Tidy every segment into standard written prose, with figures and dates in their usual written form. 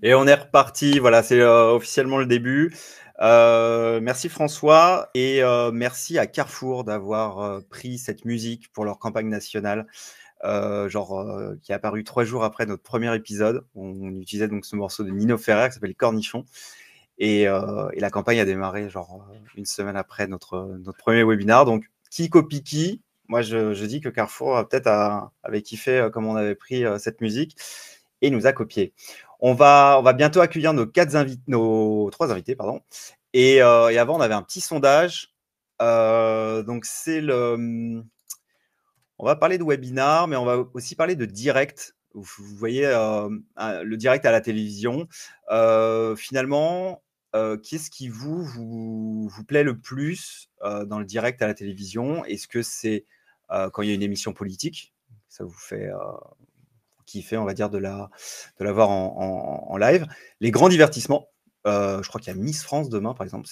Et on est reparti, voilà, c'est officiellement le début. Merci François et merci à Carrefour d'avoir pris cette musique pour leur campagne nationale, qui est apparu 3 jours après notre premier épisode. On utilisait donc ce morceau de Nino Ferrer qui s'appelle Cornichon. Et la campagne a démarré une semaine après notre premier webinar. Donc, qui copie qui? Moi, je dis que Carrefour peut-être avait kiffé comme on avait pris cette musique et nous a copié. On va bientôt accueillir nos 3 invités, pardon. Et avant, on avait un petit sondage. Donc, on va parler de webinar, mais on va aussi parler de direct. Vous voyez, le direct à la télévision. Finalement, qu'est-ce qui vous plaît le plus dans le direct à la télévision? Est-ce que c'est quand il y a une émission politique? Ça vous fait kiffer, on va dire, de la voir en live. Les grands divertissements. Je crois qu'il y a Miss France demain, par exemple.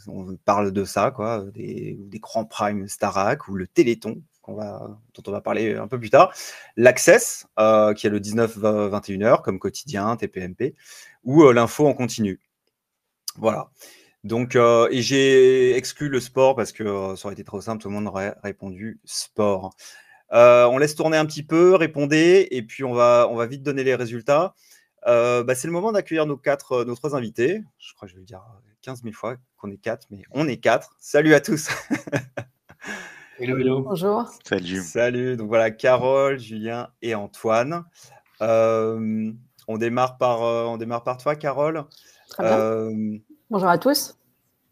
On parle de ça, quoi, des grands primes Starac ou le Téléthon, dont on va parler un peu plus tard. L'Access, qui est le 19-21h, comme quotidien, TPMP, ou l'info en continu. Voilà. Donc, et j'ai exclu le sport parce que ça aurait été trop simple, tout le monde aurait répondu sport. On laisse tourner un petit peu, répondez, et puis on va vite donner les résultats. C'est le moment d'accueillir nos 3 invités. Je crois que je vais le dire 15 000 fois qu'on est 4, mais on est 4. Salut à tous. Hello, hello. Bonjour. Salut. Salut. Donc voilà, Carole, Julien et Antoine. On démarre par toi, Carole. Très bien. Bonjour à tous.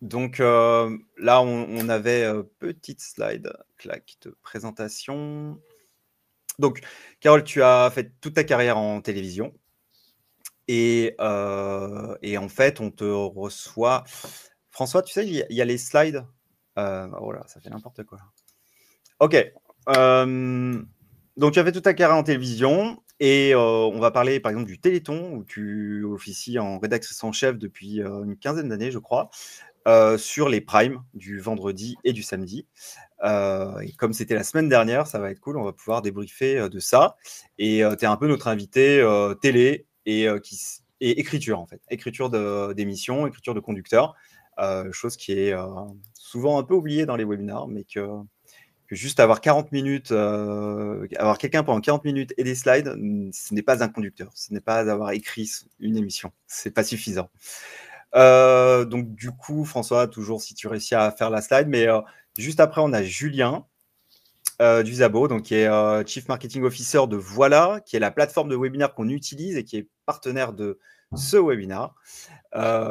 Donc là, on avait petite slide de présentation. Donc, Carole, tu as fait toute ta carrière en télévision. Et en fait, on te reçoit. François, tu sais, il y a les slides. Oh là, ça fait n'importe quoi. Ok. Donc, tu as fait toute ta carrière en télévision. Et on va parler, par exemple, du Téléthon, où tu officies en rédactrice en chef depuis une quinzaine d'années, je crois, sur les primes du vendredi et du samedi. Et comme c'était la semaine dernière, ça va être cool, on va pouvoir débriefer de ça. Et tu es un peu notre invité télé et écriture, en fait. Écriture d'émissions, écriture de conducteurs, chose qui est souvent un peu oubliée dans les webinars, mais que juste avoir 40 minutes, avoir quelqu'un pendant 40 minutes et des slides, ce n'est pas un conducteur, ce n'est pas avoir écrit une émission, c'est pas suffisant. Donc du coup, François, toujours si tu réussis à faire la slide, mais juste après, on a Julien Duzabo, donc qui est Chief Marketing Officer de Voilà, qui est la plateforme de webinaire qu'on utilise et qui est partenaire de ce webinar.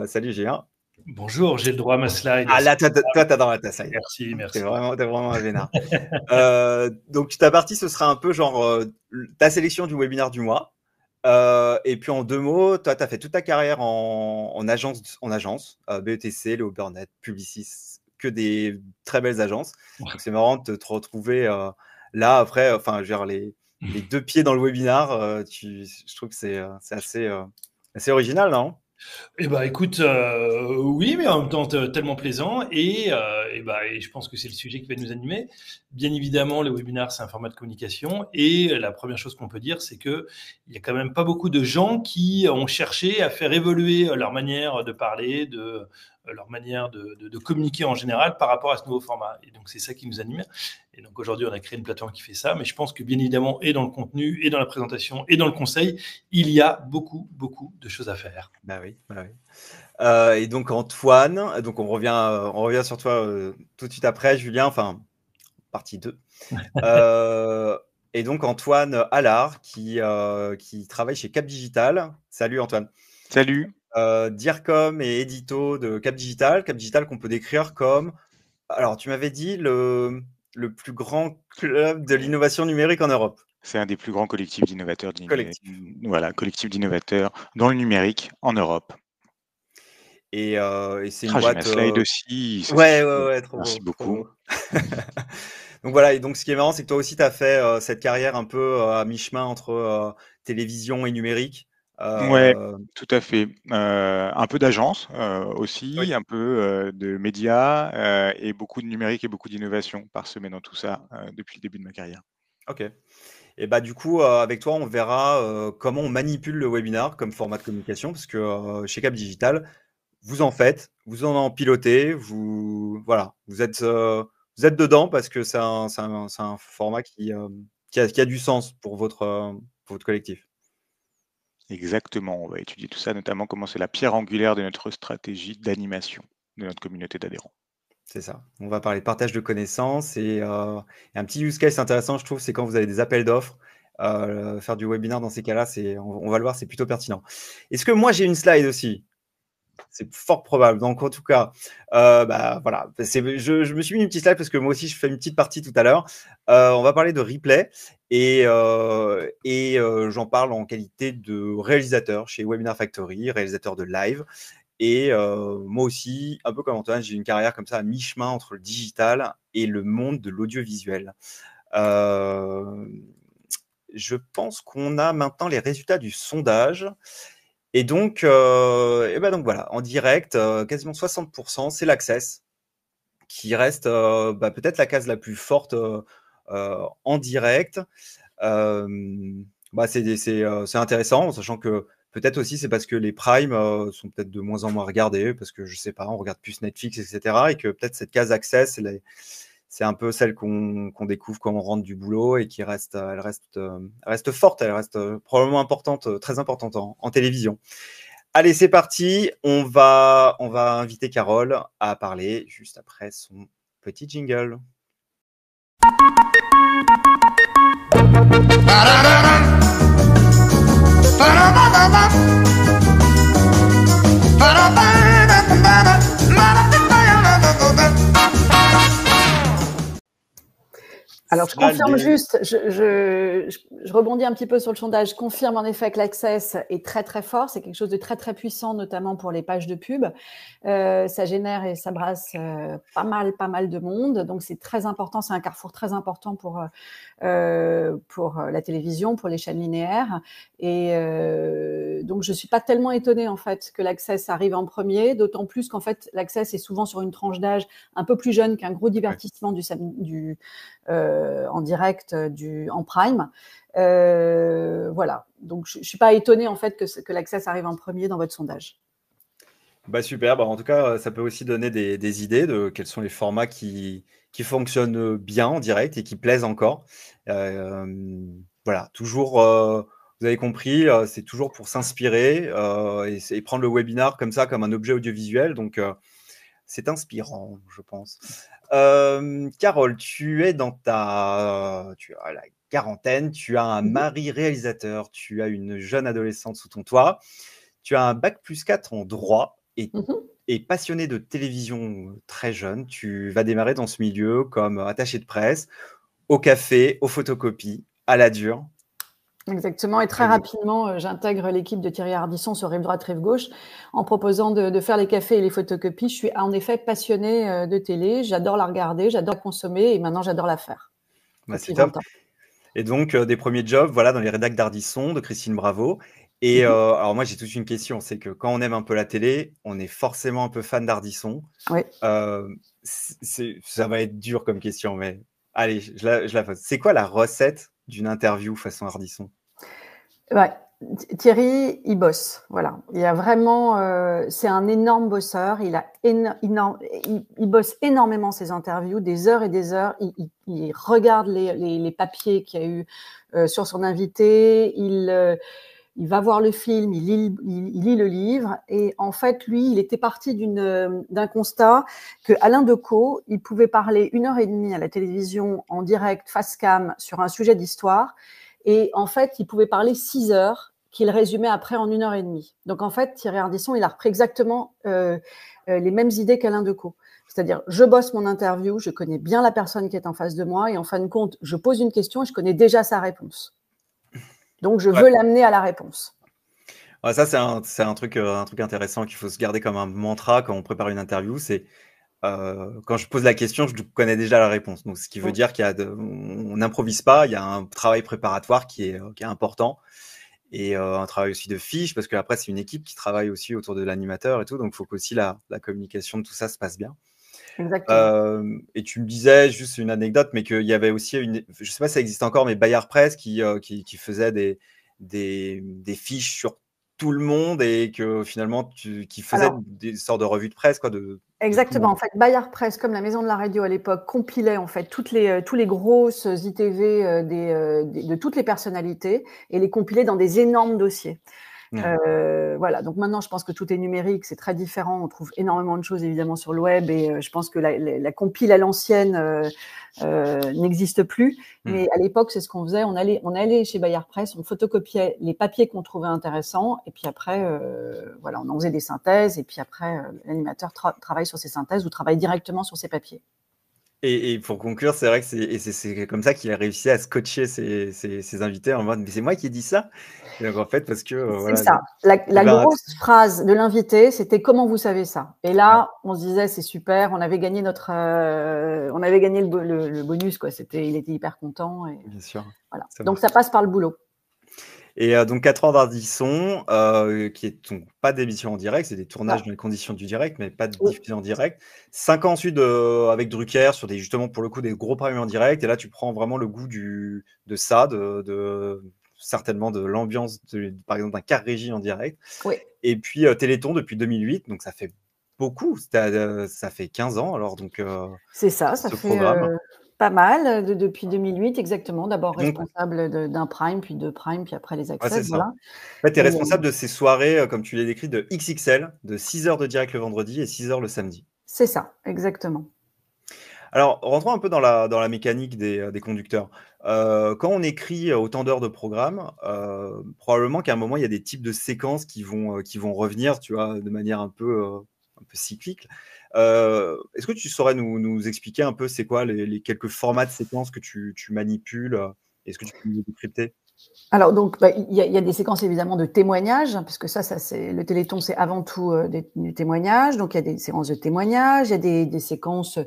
Salut Julien. Bonjour, j'ai le droit à ma slide. Ah là, toi, t'adores ta slide. Merci. T'es vraiment un vénard. Donc ta partie, ce sera un peu genre ta sélection du webinaire du mois. Et puis en 2 mots, toi, tu as fait toute ta carrière en agence, BETC, Léo Burnett, Publicis, que des très belles agences. Donc c'est marrant de te retrouver là après, enfin, je veux dire, les 2 pieds dans le webinaire. Je trouve que c'est assez original, non? Eh ben, écoute, oui, mais en même temps tellement plaisant et je pense que c'est le sujet qui va nous animer. Bien évidemment, le webinaire, c'est un format de communication et la première chose qu'on peut dire, c'est qu'il y a quand même pas beaucoup de gens qui ont cherché à faire évoluer leur manière de parler, leur manière de communiquer en général par rapport à ce nouveau format. Et donc, c'est ça qui nous anime. Et donc, aujourd'hui, on a créé une plateforme qui fait ça, mais je pense que bien évidemment, et dans le contenu, et dans la présentation, et dans le conseil, il y a beaucoup, beaucoup de choses à faire. Bah oui. Et donc Antoine, donc on revient sur toi tout de suite après, Julien, enfin, partie 2. Et donc Antoine Allard, qui travaille chez Cap Digital. Salut Antoine. Salut. DIRCOM et édito de Cap Digital qu'on peut décrire comme, alors tu m'avais dit le plus grand club de l'innovation numérique en Europe. C'est un des plus grands collectifs d'innovateurs Collectif dans le numérique en Europe. Et c'est une boîte. J'ai ma slide aussi. Ouais, trop Merci beau, beaucoup. Donc voilà, et donc ce qui est marrant, c'est que toi aussi, tu as fait cette carrière un peu à mi-chemin entre télévision et numérique. Ouais, tout à fait. Un peu d'agence aussi, Oui. un peu de médias et beaucoup de numérique et beaucoup d'innovation parsemé dans tout ça depuis le début de ma carrière. Ok. Et bah, du coup, avec toi, on verra comment on manipule le webinar comme format de communication, parce que chez Cap Digital, vous en faites, vous en pilotez, voilà, vous êtes dedans parce que c'est un format qui a du sens pour votre collectif. Exactement, on va étudier tout ça, notamment comment c'est la pierre angulaire de notre stratégie d'animation de notre communauté d'adhérents. C'est ça. On va parler de partage de connaissances et un petit use case intéressant, je trouve, c'est quand vous avez des appels d'offres. Faire du webinaire dans ces cas-là, on va le voir, c'est plutôt pertinent. Est-ce que moi j'ai une slide aussi? C'est fort probable. Donc en tout cas, bah, voilà, je me suis mis une petite slide parce que moi aussi je fais une petite partie tout à l'heure. On va parler de replay et j'en parle en qualité de réalisateur chez Webinar Factory, réalisateur de live. Et moi aussi, un peu comme Antoine, j'ai une carrière comme ça à mi-chemin entre le digital et le monde de l'audiovisuel. Je pense qu'on a maintenant les résultats du sondage. Et donc, donc voilà, en direct, quasiment 60%, c'est l'Access qui reste peut-être la case la plus forte en direct. C'est intéressant, sachant que peut-être aussi c'est parce que les primes sont peut-être de moins en moins regardés, parce que je sais pas, on regarde plus Netflix, etc. Et que peut-être cette case Access, c'est un peu celle qu'on découvre quand on rentre du boulot et qui reste, elle reste forte, elle reste probablement importante, très importante en télévision. Allez, c'est parti. On va inviter Carole à parler juste après son petit jingle. Alors, je confirme juste, je rebondis un petit peu sur le sondage, je confirme en effet que l'Access est très, très fort. C'est quelque chose de très, très puissant, notamment pour les pages de pub. Ça génère et ça brasse pas mal de monde. Donc, c'est très important. C'est un carrefour très important pour la télévision, pour les chaînes linéaires. Et donc, je suis pas tellement étonnée, en fait, que l'Access arrive en premier, d'autant plus qu'en fait, l'Access est souvent sur une tranche d'âge un peu plus jeune qu'un gros divertissement en direct en prime. Voilà. Donc, je ne suis pas étonnée en fait que l'Access arrive en premier dans votre sondage. Bah super. Bah en tout cas, ça peut aussi donner des idées de quels sont les formats qui fonctionnent bien en direct et qui plaisent encore. Voilà, toujours, vous avez compris, c'est toujours pour s'inspirer et prendre le webinar comme ça, comme un objet audiovisuel. Donc, c'est inspirant, je pense. Carole, tu es tu as la quarantaine, tu as un mari réalisateur, tu as une jeune adolescente sous ton toit, tu as un bac+4 en droit et passionné de télévision très jeune. Tu vas démarrer dans ce milieu comme attaché de presse, au café, aux photocopies, à la dure. Exactement, et très rapidement, j'intègre l'équipe de Thierry Ardisson sur Rive Droite, Rive Gauche, en proposant de faire les cafés et les photocopies. Je suis en effet passionnée de télé, j'adore la regarder, j'adore la consommer, et maintenant j'adore la faire. Bah, c'est top. Et donc, des premiers jobs, voilà, dans les rédacs d'Ardisson, de Christine Bravo. Et alors moi, j'ai toute une question, c'est que quand on aime un peu la télé, on est forcément un peu fan d'Ardisson. Oui. Ça va être dur comme question, mais allez, je la pose. C'est quoi la recette d'une interview façon Ardisson? Ouais. Thierry, il bosse, voilà. Il y a vraiment, c'est un énorme bosseur. Il bosse énormément ses interviews, des heures et des heures. Il regarde les papiers qu'il y a eu sur son invité. Il va voir le film, il lit le livre. Et en fait, lui, il était parti d'un constat que Alain Decaux, il pouvait parler 1h30 à la télévision en direct, face cam, sur un sujet d'histoire. Et en fait, il pouvait parler 6 heures qu'il résumait après en 1h30. Donc en fait, Thierry Ardisson, il a repris exactement les mêmes idées qu'Alain Decaux. C'est-à-dire, je bosse mon interview, je connais bien la personne qui est en face de moi, et en fin de compte, je pose une question et je connais déjà sa réponse. Donc, je veux l'amener à la réponse. Ouais, ça, c'est un truc intéressant qu'il faut se garder comme un mantra quand on prépare une interview. C'est quand je pose la question, je connais déjà la réponse. Donc, ce qui veut dire on n'improvise pas. Il y a un travail préparatoire qui est important et un travail aussi de fiche parce qu'après, c'est une équipe qui travaille aussi autour de l'animateur et tout. Donc, il faut qu'aussi la communication de tout ça se passe bien. Exactement. Et tu me disais, juste une anecdote, mais qu'il y avait aussi je sais pas si ça existe encore, mais Bayard Presse qui faisait des fiches sur tout le monde et que finalement qui faisait Alors, des sortes de revues de presse, quoi, de tout le exactement. monde. En fait, Bayard Presse, comme la Maison de la Radio à l'époque, compilait en fait tous les grosses ITV de toutes les personnalités et les compilait dans des énormes dossiers. Ouais. Voilà. Donc maintenant, je pense que tout est numérique, c'est très différent. On trouve énormément de choses évidemment sur le web et je pense que la compile à l'ancienne n'existe plus. Mais à l'époque, c'est ce qu'on faisait. On allait chez Bayard Presse, on photocopiait les papiers qu'on trouvait intéressants et puis après, voilà, on en faisait des synthèses et puis après, l'animateur travaille sur ces synthèses ou travaille directement sur ces papiers. Et pour conclure, c'est vrai que c'est comme ça qu'il a réussi à scotcher ses invités en mode: «Mais c'est moi qui ai dit ça?» Et donc en fait, parce que, C'est voilà, ça. il y La avait un grosse phrase de l'invité, c'était: «Comment vous savez ça?» Et ouais, là, on se disait: «C'est super, on avait gagné on avait gagné le bonus, quoi». Il était hyper content et bien sûr, voilà. ça Donc marche. ça passe par le boulot. Et donc 4 ans d'Ardisson, qui est donc pas d'émission en direct, c'est des tournages Non. dans les conditions du direct, mais pas de Oui, diffusion en direct. 5 ans ensuite, avec Drucker sur justement, pour le coup, des gros programmes en direct et là, tu prends vraiment le goût de ça, certainement de l'ambiance par exemple, d'un Car Régie en direct oui. et puis, Téléthon depuis 2008, donc ça fait beaucoup, ça fait 15 ans alors donc, C'est ça, ça ce fait, programme. pas mal, depuis 2008 exactement. D'abord Et donc responsable d'un prime, puis 2 prime, puis après les ouais, access, c'est ça. voilà. En fait, tu es Et responsable de ces soirées, comme tu l'as décrit, de XXL, de 6 heures de direct le vendredi et 6 heures le samedi. c'est ça, exactement. Alors, rentrons un peu dans la mécanique des conducteurs. Quand on écrit autant d'heures de programme, probablement qu'à un moment, il y a des types de séquences qui vont revenir, tu vois, de manière un peu cyclique. Est-ce que tu saurais nous expliquer un peu c'est quoi les quelques formats de séquences que tu manipules? Est-ce que tu peux nous décrypter? Alors donc, il y a des séquences évidemment de témoignages, hein, puisque ça c'est le Téléthon, c'est avant tout, du témoignage. Donc il y a des séquences de témoignages, il y a des séquences,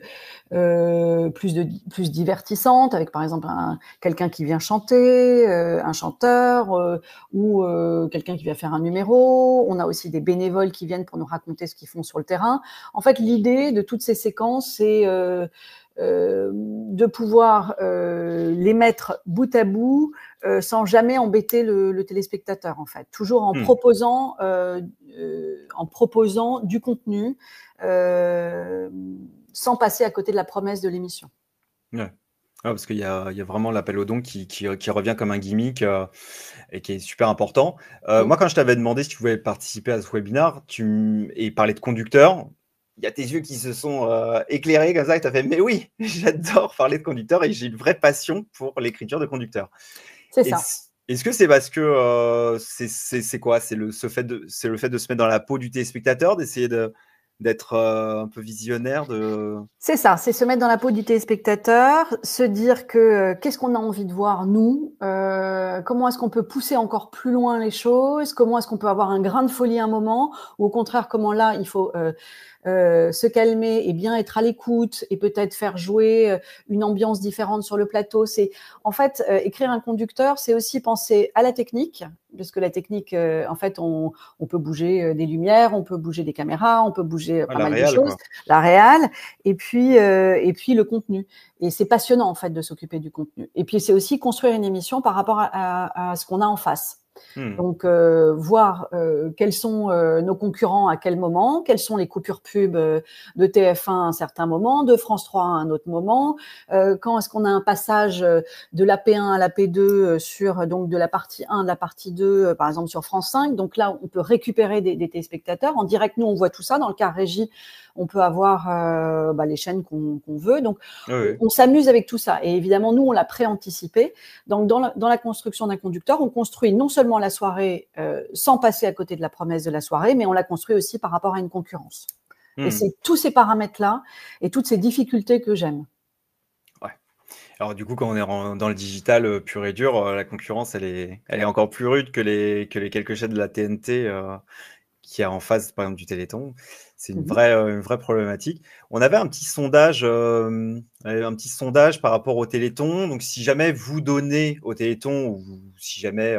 plus divertissantes avec par exemple quelqu'un qui vient chanter, un chanteur, ou quelqu'un qui va faire un numéro. On a aussi des bénévoles qui viennent pour nous raconter ce qu'ils font sur le terrain. En fait, l'idée de toutes ces séquences, c'est, de pouvoir, les mettre bout à bout, sans jamais embêter le téléspectateur en fait. Toujours Mmh. en proposant du contenu, sans passer à côté de la promesse de l'émission. Ouais. Ouais, parce qu'il y a vraiment l'appel aux dons qui revient comme un gimmick, et qui est super important. Mmh. Moi, quand je t'avais demandé si tu pouvais participer à ce webinaire et parler de conducteurs, il y a tes yeux qui se sont, éclairés comme ça et tu as fait: «Mais oui, j'adore parler de conducteurs et j'ai une vraie passion pour l'écriture de conducteurs». C'est ça. Est-ce que c'est parce que, c'est quoi? C'est le fait de se mettre dans la peau du téléspectateur, d'essayer d'être, un peu visionnaire de C'est ça, c'est se mettre dans la peau du téléspectateur, se dire que, qu'est-ce qu'on a envie de voir nous? Comment est-ce qu'on peut pousser encore plus loin les choses? Comment est-ce qu'on peut avoir un grain de folie un moment? Ou au contraire, comment là, il faut, se calmer et bien être à l'écoute et peut-être faire jouer, une ambiance différente sur le plateau. C'est en fait, écrire un conducteur, c'est aussi penser à la technique, parce que la technique, en fait, on peut bouger, des lumières, on peut bouger des caméras, on peut bouger, à pas la mal de réal, choses. quoi? La réal et puis le contenu. Et c'est passionnant en fait de s'occuper du contenu. Et puis c'est aussi construire une émission par rapport à ce qu'on a en face. Mmh. Donc voir quels sont nos concurrents à quel moment, quelles sont les coupures pub de TF1 à un certain moment, de France 3 à un autre moment, quand est-ce qu'on a un passage de la P1 à la P2 sur donc de la partie 1 de la partie 2 par exemple sur France 5. Donc là on peut récupérer des téléspectateurs en direct. Nous on voit tout ça dans le Car Régie. On peut avoir les chaînes qu'on veut. Donc Oui, oui. on s'amuse avec tout ça. Et évidemment nous on l'a préanticipé. Donc dans la construction d'un conducteur, on construit non seulement la soirée sans passer à côté de la promesse de la soirée, mais on la construit aussi par rapport à une concurrence. Et Mmh. c'est tous ces paramètres-là et toutes ces difficultés que j'aime. Ouais. Alors du coup, quand on est dans le digital, pur et dur, la concurrence, elle est encore plus rude que les quelques chaînes de la TNT, qu'il y a en face, par exemple, du Téléthon. C'est Mmh. une vraie problématique. On avait un petit sondage par rapport au Téléthon. Donc si jamais vous donnez au Téléthon ou si jamais,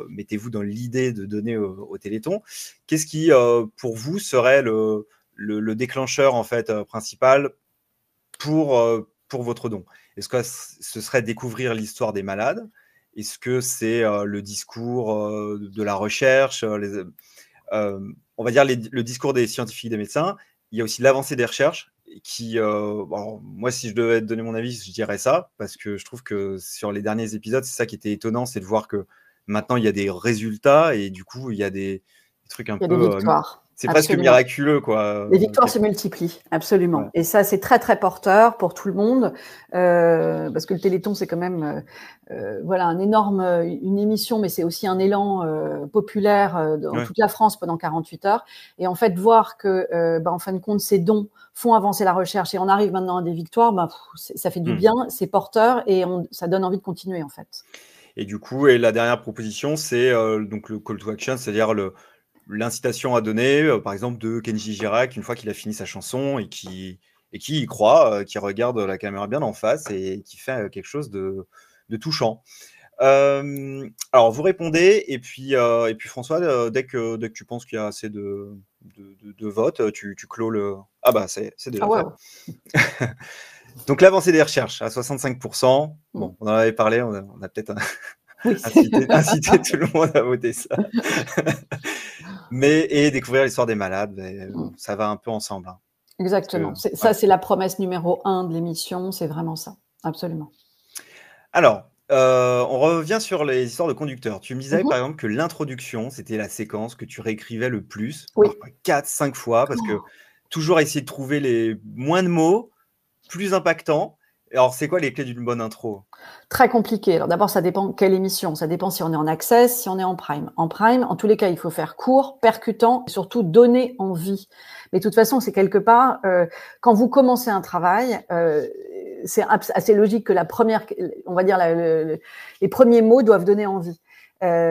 mettez-vous dans l'idée de donner au Téléthon, qu'est-ce qui, pour vous, serait le déclencheur en fait principal pour votre don? Est-ce que ce serait découvrir l'histoire des malades? Est-ce que c'est le discours de la recherche, on va dire le discours des scientifiques, des médecins? Il y a aussi l'avancée des recherches qui, bon, moi, si je devais te donner mon avis, je dirais ça, parce que je trouve que sur les derniers épisodes, c'est ça qui était étonnant, c'est de voir que maintenant, il y a des résultats et du coup, il y a des trucs un Il y a des peu... victoires. c'est presque Absolument. miraculeux, quoi. Les victoires se multiplient, absolument. Ouais. Et ça, c'est très, très porteur pour tout le monde, parce que le Téléthon, c'est quand même voilà, une émission, mais c'est aussi un élan populaire dans toute la France pendant 48 heures. Et en fait, voir que, en fin de compte, ces dons font avancer la recherche et on arrive maintenant à des victoires, ça fait du bien, c'est porteur et ça donne envie de continuer, en fait. Et du coup, et la dernière proposition, c'est donc le call to action, c'est-à-dire l'incitation à donner, par exemple, de Kenji Girac, une fois qu'il a fini sa chanson et qui y croit, qui regarde la caméra bien en face et qui fait quelque chose de touchant. Alors, vous répondez, et puis François, dès que tu penses qu'il y a assez de votes, tu clôt le... Ah bah, c'est déjà fait. Donc, l'avancée des recherches à 65%. Bon, on en avait parlé, on a peut-être incité tout le monde à voter ça. Et découvrir l'histoire des malades, ça va un peu ensemble. Hein. Exactement. Ça, c'est la promesse numéro 1 de l'émission, c'est vraiment ça. Absolument. Alors, on revient sur les histoires de conducteurs. Tu me disais, par exemple, que l'introduction, c'était la séquence que tu réécrivais le plus, 4-5 fois, parce que toujours essayer de trouver les moins de mots, plus impactants. Alors, c'est quoi les clés d'une bonne intro? Très compliqué. Alors d'abord, ça dépend quelle émission. Ça dépend si on est en Access, si on est en Prime. En Prime, en tous les cas, il faut faire court, percutant, et surtout donner envie. Mais de toute façon, c'est quelque part, quand vous commencez un travail, c'est assez logique que on va dire les premiers mots doivent donner envie.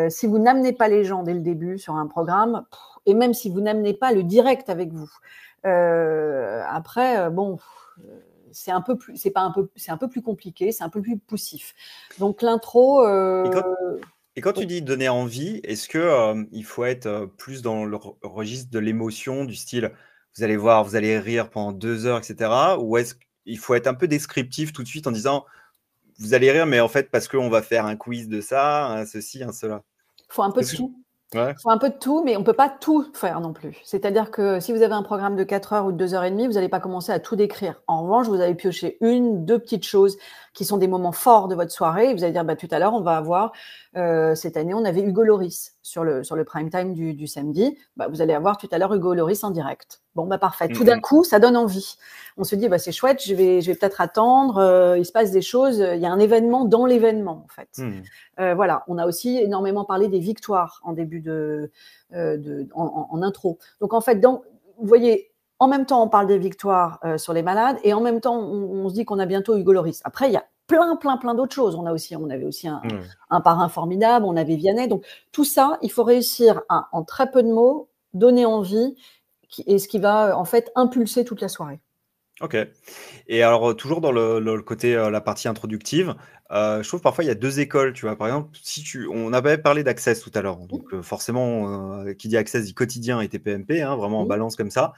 Si vous n'amenez pas les gens dès le début sur un programme, et même si vous n'amenez pas le direct avec vous, après, c'est un peu plus compliqué, c'est un peu plus poussif. Donc l'intro. Et quand tu dis donner envie, est-ce que il faut être plus dans le registre de l'émotion, du style vous allez voir, vous allez rire pendant 2 heures, etc. Ou est-ce qu'il faut être un peu descriptif tout de suite en disant vous allez rire, mais en fait parce qu'on va faire un quiz de ça, un ceci, un cela. Il faut un peu de tout. Ouais. Il faut un peu de tout, mais on ne peut pas tout faire non plus. C'est-à-dire que si vous avez un programme de 4 heures ou de 2 heures et demie, vous n'allez pas commencer à tout décrire. En revanche, vous allez piocher 1-2 petites choses qui sont des moments forts de votre soirée. Et vous allez dire, tout à l'heure, on va avoir, cette année, on avait Hugo Loris sur le prime time du samedi. Vous allez avoir tout à l'heure Hugo Loris en direct. Bon, parfait. Tout d'un coup, ça donne envie. On se dit, c'est chouette, je vais peut-être attendre. Il se passe des choses. Il y a un événement dans l'événement, en fait. Voilà. On a aussi énormément parlé des victoires en début en intro. Donc, en fait, vous voyez, en même temps, on parle des victoires sur les malades et en même temps, on se dit qu'on a bientôt Hugo Loris. Après, il y a plein d'autres choses. On avait aussi un parrain formidable, on avait Vianney. Donc, tout ça, il faut réussir à, en très peu de mots, donner envie et ce qui va, en fait, impulser toute la soirée. Ok. Et alors, toujours dans le côté, la partie introductive, je trouve parfois il y a 2 écoles, tu vois. Par exemple, on avait parlé d'Access tout à l'heure. Donc, forcément, qui dit Access dit quotidien et TPMP, hein, vraiment en balance comme ça.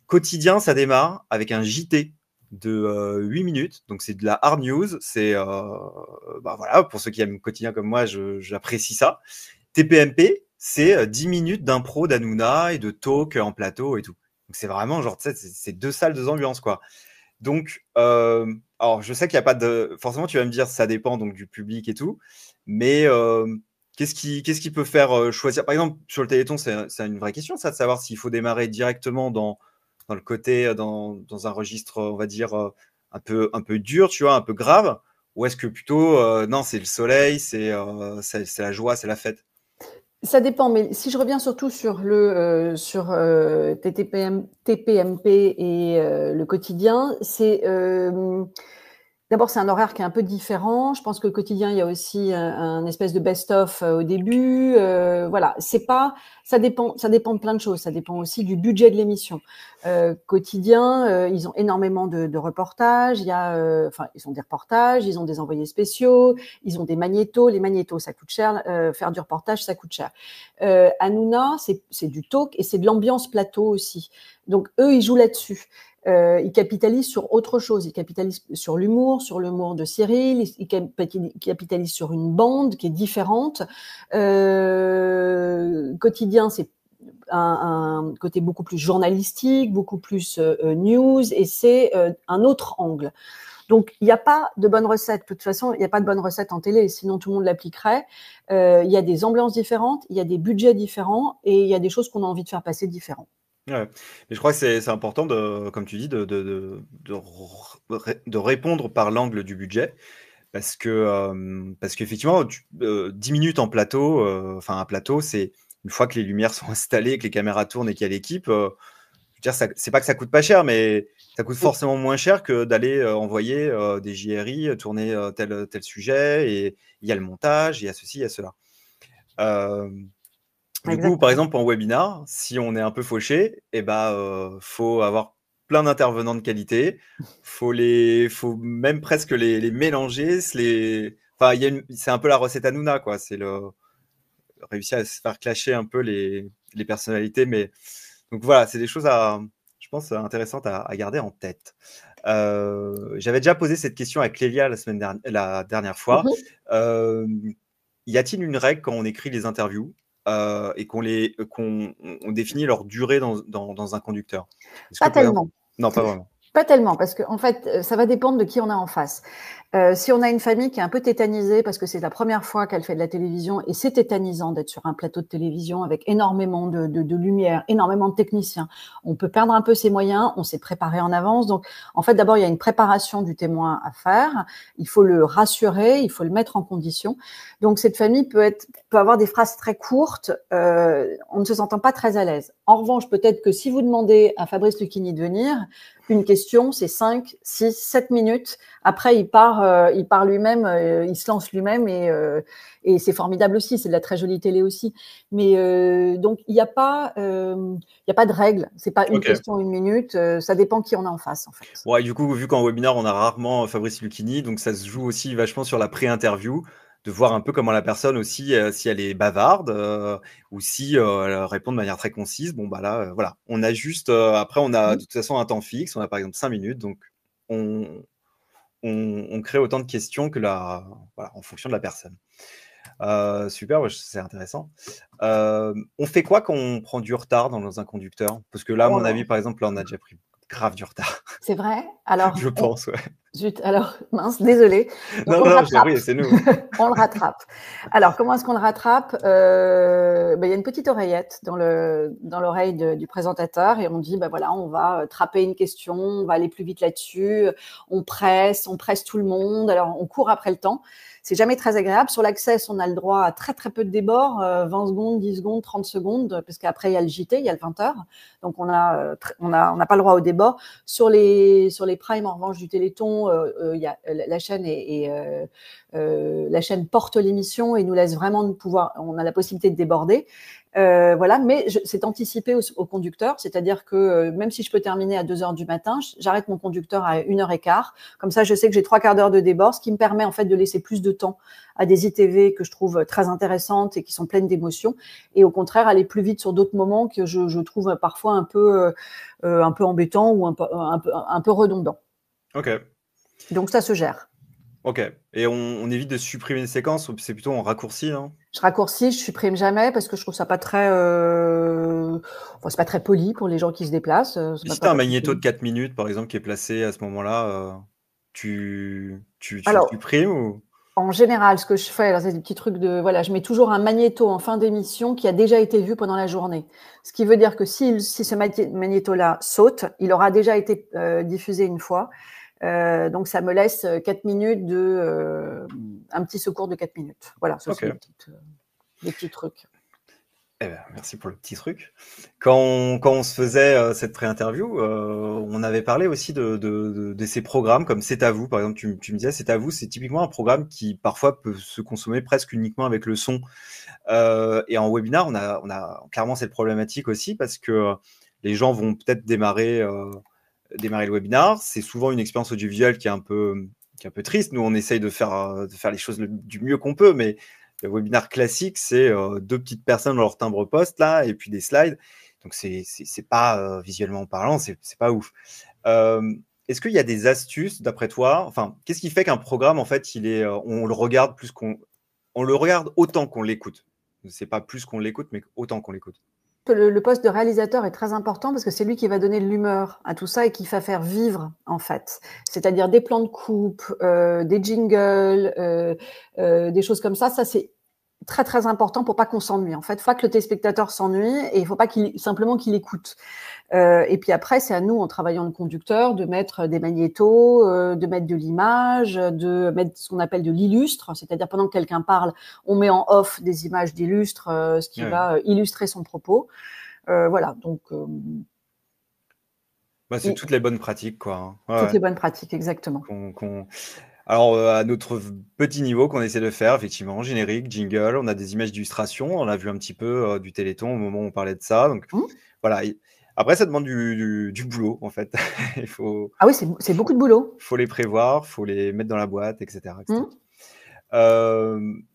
Quotidien, ça démarre avec un JT de 8 minutes. Donc, c'est de la hard news. C'est, voilà, pour ceux qui aiment quotidien comme moi, j'apprécie ça. TPMP, c'est 10 minutes d'impro d'Hanouna et de talk en plateau et tout. Donc, c'est vraiment genre, tu sais, c'est 2 salles, 2 ambiances, quoi. Donc, alors, je sais qu'il n'y a pas de... Forcément, tu vas me dire, ça dépend donc du public et tout. Mais qu'est-ce qui peut faire choisir? Par exemple, sur le Téléthon, c'est une vraie question, ça, de savoir s'il faut démarrer directement dans le côté, dans un registre, on va dire, un peu dur, tu vois, un peu grave. Ou est-ce que plutôt, non, c'est le soleil, c'est la joie, c'est la fête? Ça dépend, mais si je reviens surtout sur TPMP et le quotidien, d'abord c'est un horaire qui est un peu différent. Je pense que le quotidien, il y a aussi un espèce de best-of au début. Voilà, ça dépend de plein de choses. Ça dépend aussi du budget de l'émission. Quotidien, ils ont énormément de reportages. Il y a, ils ont des reportages, ils ont des envoyés spéciaux, ils ont des magnétos. Les magnétos, ça coûte cher. Faire du reportage, ça coûte cher. Hanouna, c'est du talk et c'est de l'ambiance plateau aussi. Donc eux, ils jouent là-dessus. Ils capitalisent sur autre chose. Ils capitalisent sur l'humour de Cyril. Ils capitalisent sur une bande qui est différente. Quotidien, c'est un côté beaucoup plus journalistique, beaucoup plus news, et c'est un autre angle. Donc, il n'y a pas de bonne recette. De toute façon, il n'y a pas de bonne recette en télé, sinon tout le monde l'appliquerait. Il y a des ambiances différentes, il y a des budgets différents, et il y a des choses qu'on a envie de faire passer différents. Ouais. Mais je crois que c'est important, comme tu dis, de répondre par l'angle du budget. Parce qu'effectivement, 10 minutes en plateau, un plateau, c'est une fois que les lumières sont installées, que les caméras tournent et qu'il y a l'équipe, je veux dire, c'est pas que ça coûte pas cher, mais ça coûte forcément moins cher que d'aller envoyer des JRI, tourner tel sujet, et il y a le montage, il y a ceci, il y a cela. Du coup, par exemple, en webinar, si on est un peu fauché, faut avoir plein d'intervenants de qualité. Faut même presque les mélanger. C'est un peu la recette Hanouna, quoi. C'est réussir à se faire clasher un peu les personnalités. Mais donc voilà, c'est des choses je pense, intéressantes à garder en tête. J'avais déjà posé cette question à Clélia la dernière fois. Y a-t-il une règle quand on écrit les interviews et qu'on définit leur durée dans un conducteur? Pas tellement. Non, pas vraiment. Pas tellement, parce que en fait, ça va dépendre de qui on a en face. Si on a une famille qui est un peu tétanisée parce que c'est la première fois qu'elle fait de la télévision, et c'est tétanisant d'être sur un plateau de télévision avec énormément de lumière, énormément de techniciens, on peut perdre un peu ses moyens, on s'est préparé en avance. Donc, en fait, d'abord, il y a une préparation du témoin à faire. Il faut le rassurer, il faut le mettre en condition. Donc, cette famille peut avoir des phrases très courtes, on ne se sentant pas très à l'aise. En revanche, peut-être que si vous demandez à Fabrice Lucchini de venir, une question, c'est 5, 6, 7 minutes. Après, il part lui-même, il se lance lui-même, et c'est formidable aussi. C'est de la très jolie télé aussi. Mais donc, il n'y a pas de règle. C'est pas une question, une minute. Ça dépend qui on a en face, en fait. Ouais, du coup, vu qu'en webinaire, on a rarement Fabrice Lucchini, donc ça se joue aussi vachement sur la pré-interview, de voir un peu comment la personne aussi, si elle est bavarde ou si elle répond de manière très concise. Bon, là, voilà. On a juste, après, on a de toute façon un temps fixe. On a par exemple 5 minutes. Donc, on crée autant de questions que en fonction de la personne. Super, c'est intéressant. On fait quoi quand on prend du retard dans un conducteur? Parce que là, à mon avis, par exemple, là, on a déjà pris grave du retard. C'est vrai? Alors, je pense, ouais. Zut, alors, mince, désolé. Non, c'est nous. On le rattrape. Alors, comment est-ce qu'on le rattrape? Il y a une petite oreillette dans l'oreille du présentateur, et on dit, voilà, on va trapper une question, on va aller plus vite là-dessus, on presse tout le monde, alors on court après le temps. C'est jamais très agréable. Sur l'Access, on a le droit à très, très peu de débords, 20 secondes, 10 secondes, 30 secondes, parce qu'après, il y a le JT, il y a le 20h. Donc, on n'a pas le droit au débord. Sur les primes, en revanche, du Téléthon, il y a la chaîne la chaîne porte l'émission et nous laisse vraiment on a la possibilité de déborder. Voilà, mais c'est anticipé au conducteur, c'est-à-dire que même si je peux terminer à 2h du matin, j'arrête mon conducteur à 1h15. Comme ça, je sais que j'ai 3/4 d'heure de débord, ce qui me permet en fait de laisser plus de temps à des ITV que je trouve très intéressantes et qui sont pleines d'émotions, et au contraire aller plus vite sur d'autres moments que je trouve parfois un peu embêtants ou un peu redondants. Ok. Donc ça se gère. Ok. Et on évite de supprimer une séquence, ou c'est plutôt en raccourci, hein? Je raccourcis, je supprime jamais parce que je trouve ça pas très, c'est pas très poli pour les gens qui se déplacent. Si tu as un magnéto de 4 minutes, par exemple, qui est placé à ce moment-là, tu supprimes ou? En général, ce que je fais, c'est des petits trucs je mets toujours un magnéto en fin d'émission qui a déjà été vu pendant la journée. Ce qui veut dire que si ce magnéto-là saute, il aura déjà été diffusé une fois. Donc, ça me laisse 4 minutes un petit secours de 4 minutes. Voilà, ça c'est des petits trucs. Merci pour le petit truc. Quand on se faisait cette pré-interview, on avait parlé aussi de ces programmes comme C'est à vous. Par exemple, tu me disais, C'est à vous, c'est typiquement un programme qui parfois peut se consommer presque uniquement avec le son. Et en webinar, on a clairement cette problématique aussi, parce que les gens vont peut-être démarrer le webinar. C'est souvent une expérience audiovisuelle qui est un peu triste. Nous, on essaye de faire les choses du mieux qu'on peut, mais le webinar classique, c'est deux petites personnes dans leur timbre-poste, là, et puis des slides. Donc, c'est pas visuellement parlant, c'est pas ouf. Est-ce qu'il y a des astuces, d'après toi? Enfin, qu'est-ce qui fait qu'un programme, en fait, on le regarde on le regarde autant qu'on l'écoute? C'est pas plus qu'on l'écoute, mais autant qu'on l'écoute. Le poste de réalisateur est très important parce que c'est lui qui va donner de l'humeur à tout ça et qui va faire vivre, en fait. C'est-à-dire des plans de coupe, des jingles, des choses comme ça. Ça, c'est très, très important pour pas qu'on s'ennuie. En fait, il faut pas que le téléspectateur s'ennuie et il faut pas simplement qu'il écoute. Et puis après, c'est à nous, en travaillant le conducteur, de mettre des magnétos, de mettre de l'image, de mettre ce qu'on appelle de l'illustre, c'est-à-dire pendant que quelqu'un parle, on met en off des images d'illustre, ce qui va illustrer son propos. Voilà, donc... c'est toutes les bonnes pratiques, quoi. Toutes les bonnes pratiques, exactement. Alors, à notre petit niveau qu'on essaie de faire, effectivement, générique, jingle, on a des images d'illustration, on a vu un petit peu du Téléthon au moment où on parlait de ça. Donc, voilà. Après, ça demande du boulot, en fait. Ah oui, c'est beaucoup de boulot. Il faut les prévoir, il faut les mettre dans la boîte, etc.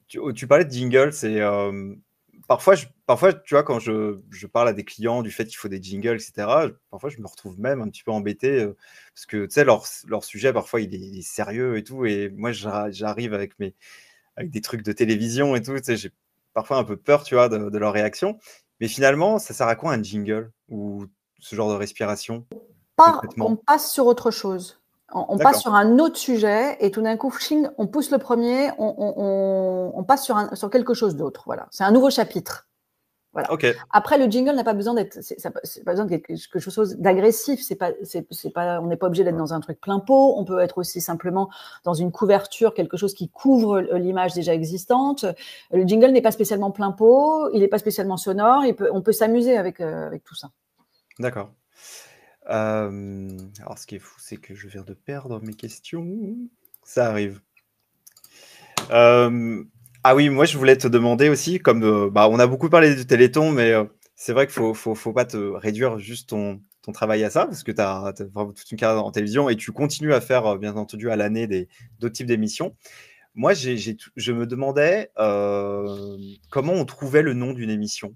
Tu parlais de jingle, c'est... Parfois, tu vois, quand je parle à des clients du fait qu'il faut des jingles, etc., parfois, je me retrouve même un petit peu embêté parce que, tu sais, leur sujet, parfois, il est sérieux et tout. Et moi, j'arrive avec des trucs de télévision et tout. Tu sais, j'ai parfois un peu peur, tu vois, de leur réaction. Mais finalement, ça sert à quoi un jingle ou ce genre de respiration? On passe sur autre chose. On passe sur un autre sujet et tout d'un coup, on pousse le premier, on passe sur quelque chose d'autre. Voilà, c'est un nouveau chapitre. Voilà. Après, le jingle n'a pas besoin d'être, c'est pas besoin de quelque chose d'agressif. On n'est pas obligé d'être dans un truc plein pot. On peut être aussi simplement dans une couverture, quelque chose qui couvre l'image déjà existante. Le jingle n'est pas spécialement plein pot, il n'est pas spécialement sonore. On peut s'amuser avec tout ça. D'accord. Alors, ce qui est fou, c'est que je viens de perdre mes questions. Ça arrive. Ah oui, moi, je voulais te demander aussi, comme on a beaucoup parlé du Téléthon, mais c'est vrai qu'il faut pas te réduire juste ton travail à ça, parce que tu as vraiment toute une carrière en télévision et tu continues à faire, bien entendu, à l'année d'autres types d'émissions. Moi, je me demandais comment on trouvait le nom d'une émission.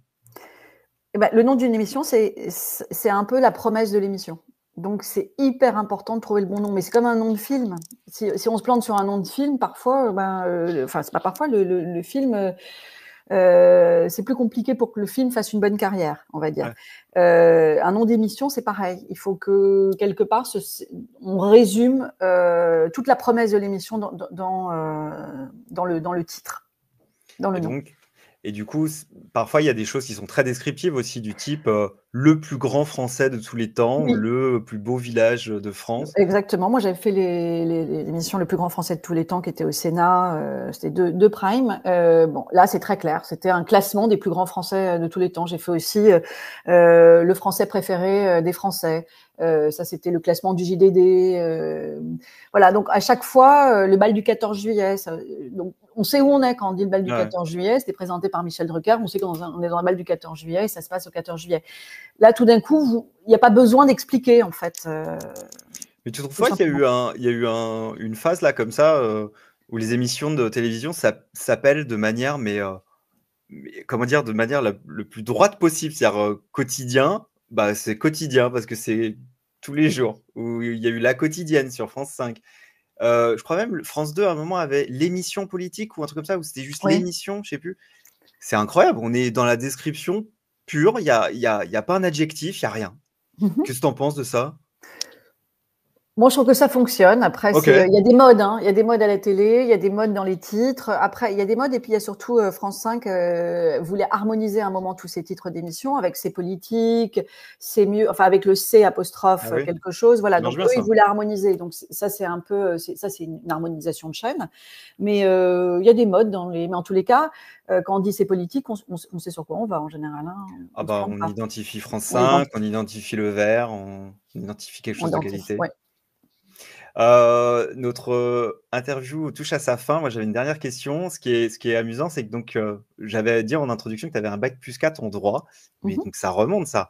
Le nom d'une émission, c'est un peu la promesse de l'émission. Donc, c'est hyper important de trouver le bon nom. Mais c'est comme un nom de film. Si on se plante sur un nom de film, parfois, c'est pas parfois, le film, c'est plus compliqué pour que le film fasse une bonne carrière, on va dire. Un nom d'émission, c'est pareil. Il faut que, quelque part, on résume toute la promesse de l'émission dans le titre, dans le nom. Et du coup, parfois, il y a des choses qui sont très descriptives aussi, du type le plus grand français de tous les temps, ou le plus beau village de France. Exactement. Moi, j'avais fait l'émission Le plus grand français de tous les temps qui était au Sénat. C'était deux Prime. Bon, là, c'est très clair. C'était un classement des plus grands français de tous les temps. J'ai fait aussi le français préféré des Français. Ça, c'était le classement du JDD. Voilà, donc à chaque fois, le bal du 14 juillet. Donc, on sait où on est quand on dit le bal du 14 juillet. C'était présenté par Michel Drucker. On sait qu'on est dans le bal du 14 juillet et ça se passe au 14 juillet. Là, tout d'un coup, il n'y a pas besoin d'expliquer, en fait. Mais tu trouves pas qu'il y a eu une phase là comme ça où les émissions de télévision s'appellent de manière, comment dire, de manière le plus droite possible, c'est-à-dire quotidien. C'est quotidien parce que c'est tous les jours. Où il y a eu La Quotidienne sur France 5. Je crois même France 2 à un moment avait l'émission politique ou un truc comme ça, où c'était juste l'émission, je sais plus. C'est incroyable, on est dans la description pure, il y a pas un adjectif, il n'y a rien. Qu'est-ce que tu en penses de ça? Moi, je trouve que ça fonctionne. Après, il y a des modes, hein. Il y a des modes à la télé, il y a des modes dans les titres. Après, il y a des modes, et puis il y a surtout France 5 voulait harmoniser à un moment tous ces titres d'émission avec ses politiques, c'est mieux, enfin avec le C apostrophe quelque chose. Voilà, donc eux, ils voulaient harmoniser. Donc ça, c'est un peu, c'est une harmonisation de chaîne. Mais il y a des modes mais en tous les cas, quand on dit c'est politique, on sait sur quoi on va en général. Hein. On identifie France 5, on identifie le vert, on identifie quelque chose de qualité. Notre interview touche à sa fin. Moi, j'avais une dernière question. Ce qui est amusant, c'est que donc j'avais dit en introduction que tu avais un bac+4 en droit, mais donc ça remonte ça.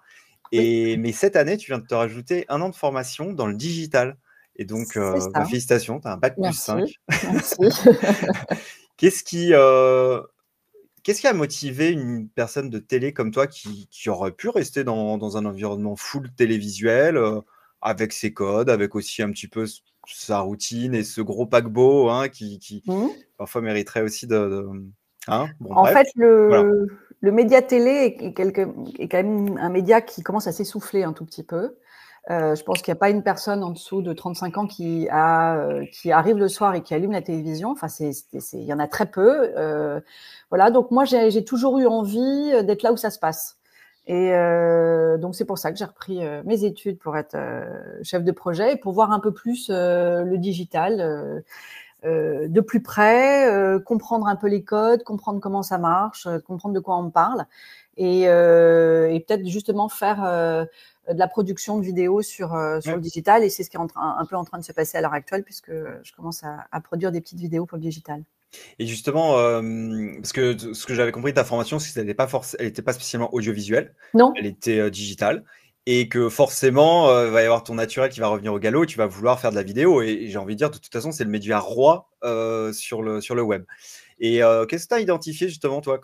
Mais cette année, tu viens de te rajouter 1 an de formation dans le digital. Et donc, félicitations, tu as un bac plus 5. Merci. Qu'est-ce qui a motivé une personne de télé comme toi qui aurait pu rester dans un environnement full télévisuel, avec ses codes, avec aussi un petit peu sa routine et ce gros paquebot qui parfois mériterait aussi de en fait, le média télé est quand même un média qui commence à s'essouffler un tout petit peu. Je pense qu'il n'y a pas une personne en dessous de 35 ans qui arrive le soir et qui allume la télévision. Enfin, il y en a très peu. Voilà. Donc moi, j'ai toujours eu envie d'être là où ça se passe. Et donc c'est pour ça que j'ai repris mes études pour être chef de projet et pour voir un peu plus le digital de plus près, comprendre un peu les codes, comprendre comment ça marche, comprendre de quoi on parle, et peut-être justement faire de la production de vidéos sur le digital. Et c'est ce qui est un peu en train de se passer à l'heure actuelle, puisque je commence à produire des petites vidéos pour le digital. Et justement, parce que ce que j'avais compris de ta formation, c'est qu'elle n'était pas spécialement audiovisuelle. Non. Elle était digitale. Et que forcément, il va y avoir ton naturel qui va revenir au galop, et tu vas vouloir faire de la vidéo. Et j'ai envie de dire, de toute façon, c'est le média roi sur le web. Et qu'est-ce que tu as identifié justement, toi,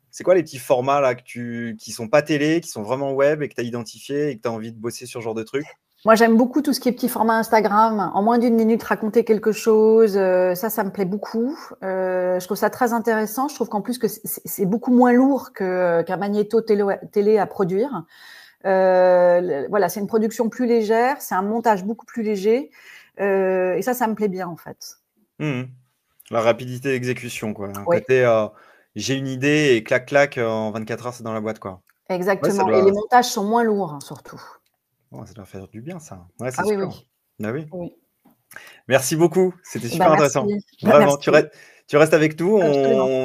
c'est quoi les petits formats là, qui sont pas télé, qui sont vraiment web et que tu as identifié et que tu as envie de bosser sur ce genre de trucs? Moi, j'aime beaucoup tout ce qui est petit format Instagram. En moins d'1 minute, raconter quelque chose, ça me plaît beaucoup. Je trouve ça très intéressant. Je trouve qu'en plus que c'est beaucoup moins lourd qu'un magnéto télé à produire. Voilà, c'est une production plus légère, c'est un montage beaucoup plus léger, et ça me plaît bien en fait. La rapidité d'exécution, quoi. Oui. Côté, j'ai une idée et clac clac, en 24 heures c'est dans la boîte, quoi. Exactement. Et les montages sont moins lourds, surtout. Oh, ça doit faire du bien, ça. Ouais, c'est oui, sûr. oui. Ah oui. Oui. Merci beaucoup, c'était super intéressant. Vraiment, tu restes avec nous.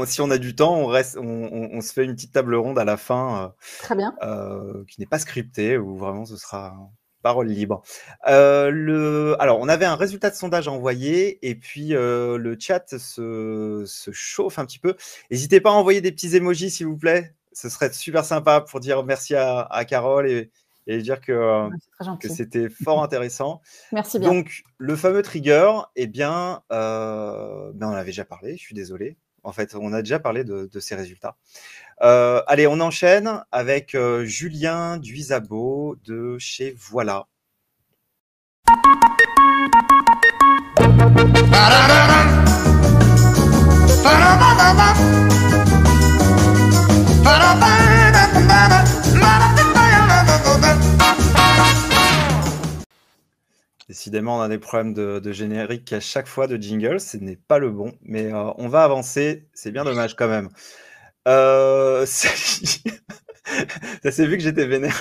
Si on a du temps, on se fait une petite table ronde à la fin. Très bien. Qui n'est pas scriptée, où vraiment ce sera parole libre. Alors, on avait un résultat de sondage à envoyer, et puis le chat se chauffe un petit peu. N'hésitez pas à envoyer des petits emojis, s'il vous plaît. Ce serait super sympa pour dire merci à Carole et dire que c'était fort intéressant. Merci bien. Donc, le fameux trigger, eh bien, on en avait déjà parlé, je suis désolé. En fait, on a déjà parlé de ces résultats. Allez, on enchaîne avec Julien Duisabo de chez Voilà. Décidément, on a des problèmes de générique à chaque fois de jingle. Ce n'est pas le bon, mais on va avancer. C'est bien dommage quand même. Ça s'est vu que j'étais vénère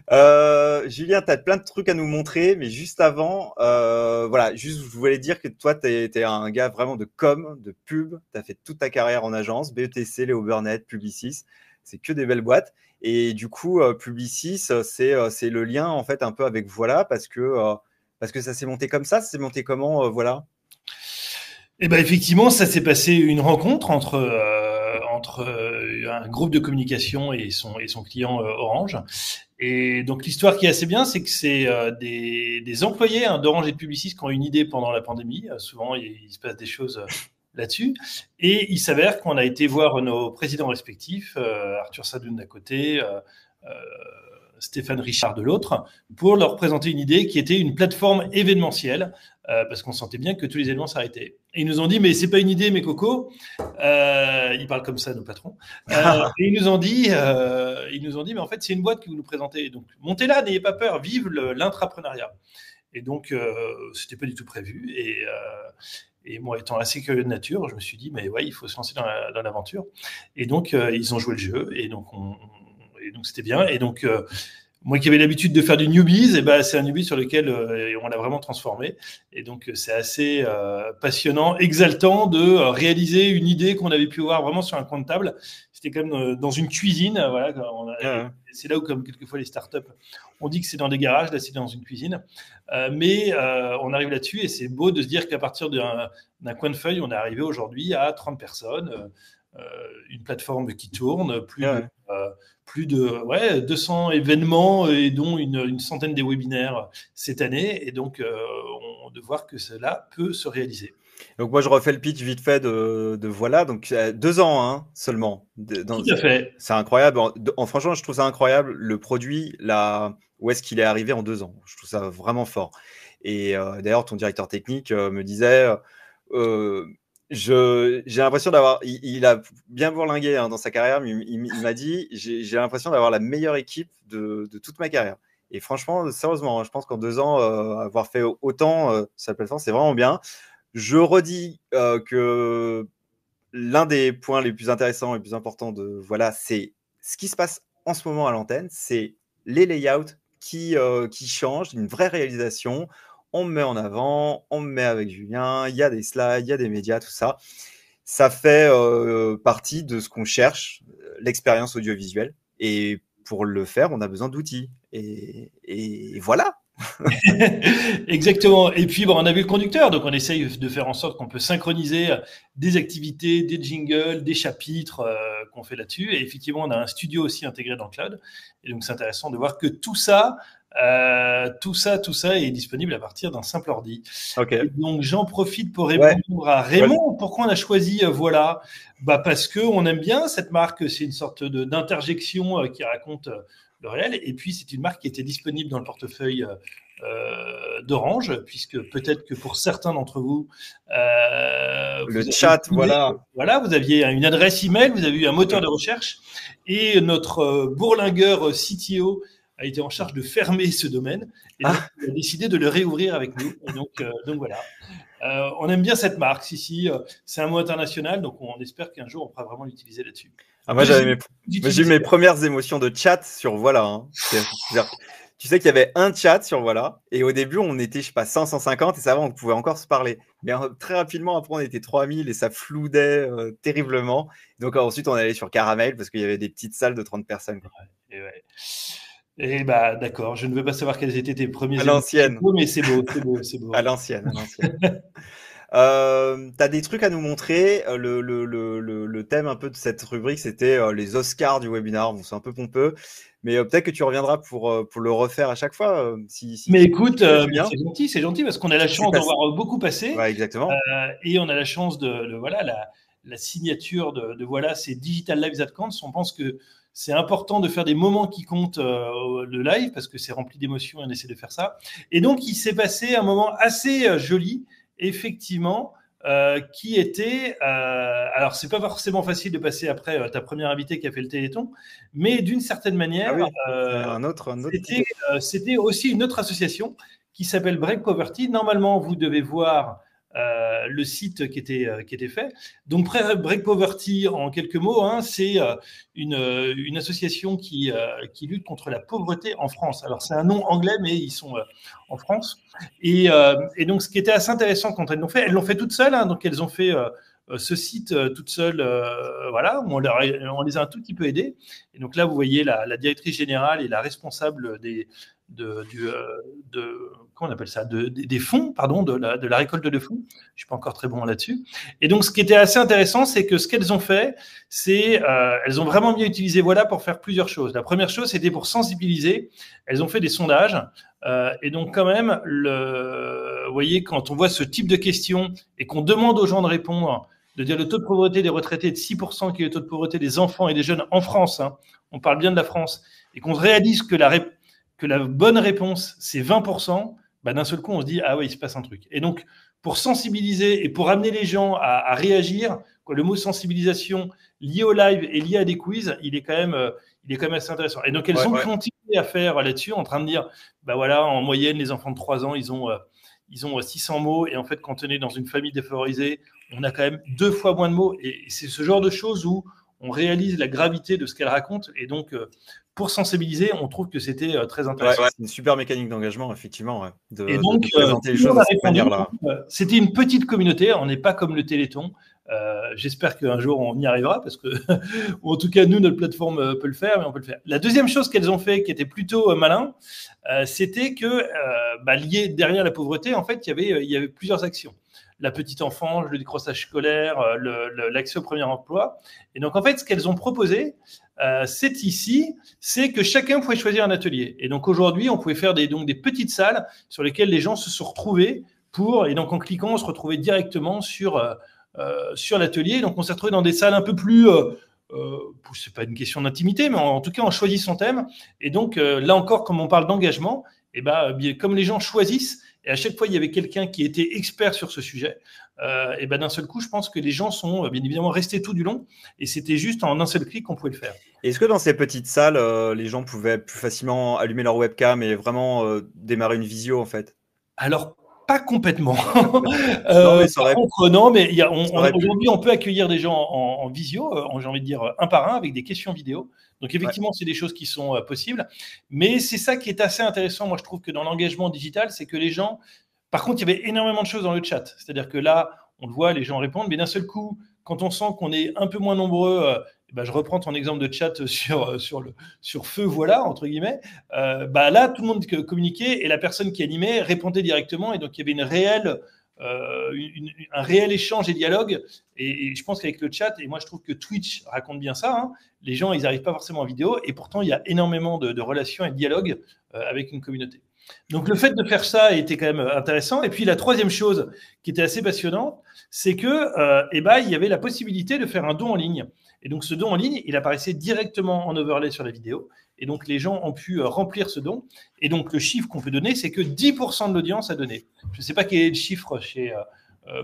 là. Julien, tu as plein de trucs à nous montrer, mais juste avant, voilà, juste je voulais dire que toi, tu es un gars vraiment de com, de pub. Tu as fait toute ta carrière en agence, BETC, Léo Burnett, Publicis. C'est que des belles boîtes. Et du coup, Publicis, c'est le lien en fait un peu avec Voilà, parce que ça s'est monté comme ça. Ça s'est monté comment, Voilà? Eh ben effectivement, ça s'est passé une rencontre entre un groupe de communication et son client Orange. Et donc l'histoire qui est assez bien, c'est que c'est des employés d'Orange et de Publicis qui ont une idée pendant la pandémie. Souvent, il se passe des choses là-dessus. Et il s'avère qu'on a été voir nos présidents respectifs, Arthur Sadoun d'un côté, Stéphane Richard de l'autre, pour leur présenter une idée qui était une plateforme événementielle, parce qu'on sentait bien que tous les événements s'arrêtaient. Et ils nous ont dit, mais c'est pas une idée, mes cocos. Ils parlent comme ça, nos patrons. Et ils nous ont dit, mais en fait, c'est une boîte que vous nous présentez. Donc, montez-la, n'ayez pas peur, vive l'intrapreneuriat. Et donc, c'était pas du tout prévu. Et moi, étant assez curieux de nature, je me suis dit, mais ouais, il faut se lancer dans l'aventure. Et donc, ils ont joué le jeu. Et donc, c'était bien. Et donc, moi qui avais l'habitude de faire du newbies, c'est un newbie sur lequel on l'a vraiment transformé. Et donc, c'est assez passionnant, exaltant de réaliser une idée qu'on avait pu voir vraiment sur un coin de table. C'était quand même dans une cuisine. Voilà, c'est là où, comme quelquefois, les startups, on dit que c'est dans des garages. Là, c'est dans une cuisine. Mais on arrive là-dessus et c'est beau de se dire qu'à partir d'un coin de feuille, on est arrivé aujourd'hui à 30 personnes, une plateforme qui tourne, plus plus de 200 événements et dont une centaine des webinaires cette année. Et donc, de voir que cela peut se réaliser. Donc moi, je refais le pitch vite fait de voilà. Donc 2 ans hein, seulement. Tout à fait. C'est incroyable. Franchement, je trouve ça incroyable. Le produit, là, où est-ce qu'il est arrivé en 2 ans? Je trouve ça vraiment fort. Et d'ailleurs, ton directeur technique me disait, j'ai l'impression d'avoir, il a bien bourlingué hein, dans sa carrière, mais il m'a dit, j'ai l'impression d'avoir la meilleure équipe de toute ma carrière. Et franchement, sérieusement, je pense qu'en 2 ans, avoir fait autant sur la plateforme, c'est vraiment bien. Je redis que l'un des points les plus intéressants et les plus importants de voilà, c'est ce qui se passe en ce moment à l'antenne, c'est les layouts qui changent, une vraie réalisation. On me met en avant, on me met avec Julien, il y a des slides, il y a des médias, tout ça. Ça fait partie de ce qu'on cherche, l'expérience audiovisuelle. Et pour le faire, on a besoin d'outils. Et voilà. Exactement. Et puis, bon, on a vu le conducteur, donc on essaye de faire en sorte qu'on peut synchroniser des activités, des jingles, des chapitres qu'on fait là-dessus. Et effectivement, on a un studio aussi intégré dans le cloud. Et donc, c'est intéressant de voir que tout ça est disponible à partir d'un simple ordi. Okay. Et donc, j'en profite pour répondre à Raymond. Ouais. Pourquoi on a choisi Voilà? Parce qu'on aime bien cette marque. C'est une sorte d'interjection qui raconte le réel. Et puis, c'est une marque qui était disponible dans le portefeuille d'Orange, puisque peut-être que pour certains d'entre vous, le chat, voilà, vous aviez une adresse email, vous avez eu un moteur de recherche, et notre bourlingueur CTO a été en charge de fermer ce domaine, et donc il a décidé de le réouvrir avec nous. Et donc voilà. On aime bien cette marque, c'est un mot international, donc on espère qu'un jour on pourra vraiment l'utiliser là-dessus. Moi, j'ai eu mes premières émotions de chat sur Voilà. Hein. Tu sais qu'il y avait un chat sur Voilà, et au début, on était, je sais pas, 100, 150, et ça va, on pouvait encore se parler. Mais très rapidement, après, on était 3000, et ça floudait terriblement. Donc ensuite, on allait sur Caramel, parce qu'il y avait des petites salles de 30 personnes. Quoi. Et d'accord, je ne veux pas savoir quels étaient tes premiers émotions. À l'ancienne. Mais c'est beau. À l'ancienne. Tu as des trucs à nous montrer. Le thème un peu de cette rubrique, c'était les Oscars du webinaire. Bon, c'est un peu pompeux, mais peut-être que tu reviendras pour le refaire à chaque fois. Mais écoute, c'est gentil parce qu'on a la chance d'en voir beaucoup passer. Ouais, exactement. Et on a la chance de voilà, la signature de Voilà, c'est Digital Live That Counts. On pense que c'est important de faire des moments qui comptent le live parce que c'est rempli d'émotions et on essaie de faire ça. Et donc, il s'est passé un moment assez joli, effectivement, qui était... alors, c'est pas forcément facile de passer après ta première invitée qui a fait le Téléthon, mais d'une certaine manière, un autre c'était aussi une autre association qui s'appelle Break Poverty. Normalement, vous devez voir le site qui était fait. Donc, Break Poverty, en quelques mots, hein, c'est une association qui lutte contre la pauvreté en France. Alors, c'est un nom anglais, mais ils sont en France. Et donc, ce qui était assez intéressant quand elles l'ont fait toutes seules. Hein, donc, elles ont fait ce site toutes seules. Voilà, on les a un tout petit peu aidées. Et donc là, vous voyez la directrice générale et la responsable comment on appelle ça, des fonds, pardon, de la récolte de fonds. Je suis pas encore très bon là-dessus. Et donc, ce qui était assez intéressant, c'est que ce qu'elles ont fait, c'est elles ont vraiment bien utilisé Voilà pour faire plusieurs choses. La première chose, c'était pour sensibiliser. Elles ont fait des sondages. Et donc, quand même, vous voyez, quand on voit ce type de questions et qu'on demande aux gens de répondre, de dire le taux de pauvreté des retraités est de 6%, qui est le taux de pauvreté des enfants et des jeunes en France, hein, on parle bien de la France, et qu'on réalise que la bonne réponse, c'est 20%, d'un seul coup, on se dit, ah oui, il se passe un truc. Et donc, pour sensibiliser et pour amener les gens à réagir, le mot sensibilisation lié au live et lié à des quiz, il est quand même assez intéressant. Et donc, elles ont continué à faire là-dessus, en train de dire, voilà, en moyenne, les enfants de 3 ans, ils ont 600 mots. Et en fait, quand on est dans une famille défavorisée, on a quand même 2 fois moins de mots. Et c'est ce genre de choses où on réalise la gravité de ce qu'elle raconte. Et donc, pour sensibiliser, on trouve que c'était très intéressant. C'est une super mécanique d'engagement, effectivement, et donc, de présenter les choses de cette manière-là. C'était une petite communauté, on n'est pas comme le Téléthon. J'espère qu'un jour, on y arrivera, parce que, ou en tout cas, nous, notre plateforme peut le faire, mais on peut le faire. La deuxième chose qu'elles ont fait, qui était plutôt malin, c'était que, lié derrière la pauvreté, en fait, il y avait plusieurs actions. La petite enfance, le décrochage scolaire, l'accès au premier emploi. Et donc, en fait, ce qu'elles ont proposé, c'est ici, c'est que chacun pouvait choisir un atelier. Et donc aujourd'hui, on pouvait faire donc des petites salles sur lesquelles les gens se sont retrouvés et donc en cliquant, on se retrouvait directement sur l'atelier. Donc on s'est retrouvé dans des salles un peu plus, c'est pas une question d'intimité, mais en tout cas on choisit son thème. Et donc là encore, comme on parle d'engagement, et comme les gens choisissent, et à chaque fois il y avait quelqu'un qui était expert sur ce sujet, et d'un seul coup, je pense que les gens sont bien évidemment restés tout du long, et c'était juste en un seul clic qu'on pouvait le faire. Est-ce que dans ces petites salles, les gens pouvaient plus facilement allumer leur webcam et vraiment démarrer une visio en fait? Alors, pas complètement. Non, mais ça aurait- Par contre, non, mais aurait pu. aujourd'hui, on peut accueillir des gens en visio, j'ai envie de dire un par un, avec des questions vidéo. Donc, effectivement, c'est des choses qui sont possibles. Mais c'est ça qui est assez intéressant, moi, je trouve, que dans l'engagement digital, c'est que les gens… Par contre, il y avait énormément de choses dans le chat. C'est-à-dire que là, on le voit, les gens répondent, mais d'un seul coup, quand on sent qu'on est un peu moins nombreux, je reprends ton exemple de chat sur feu, voilà, entre guillemets. Là, tout le monde communiquait et la personne qui animait répondait directement. Et donc, il y avait un réel échange et dialogue. Et je pense qu'avec le chat, et moi, je trouve que Twitch raconte bien ça, hein, les gens, ils n'arrivent pas forcément en vidéo. Et pourtant, il y a énormément de relations et de dialogues avec une communauté. Donc, le fait de faire ça était quand même intéressant. Et puis, la troisième chose qui était assez passionnante, c'est que, il y avait la possibilité de faire un don en ligne. Et donc, ce don en ligne, il apparaissait directement en overlay sur la vidéo. Et donc, les gens ont pu remplir ce don. Et donc, le chiffre qu'on peut donner, c'est que 10% de l'audience a donné. Je ne sais pas quel est le chiffre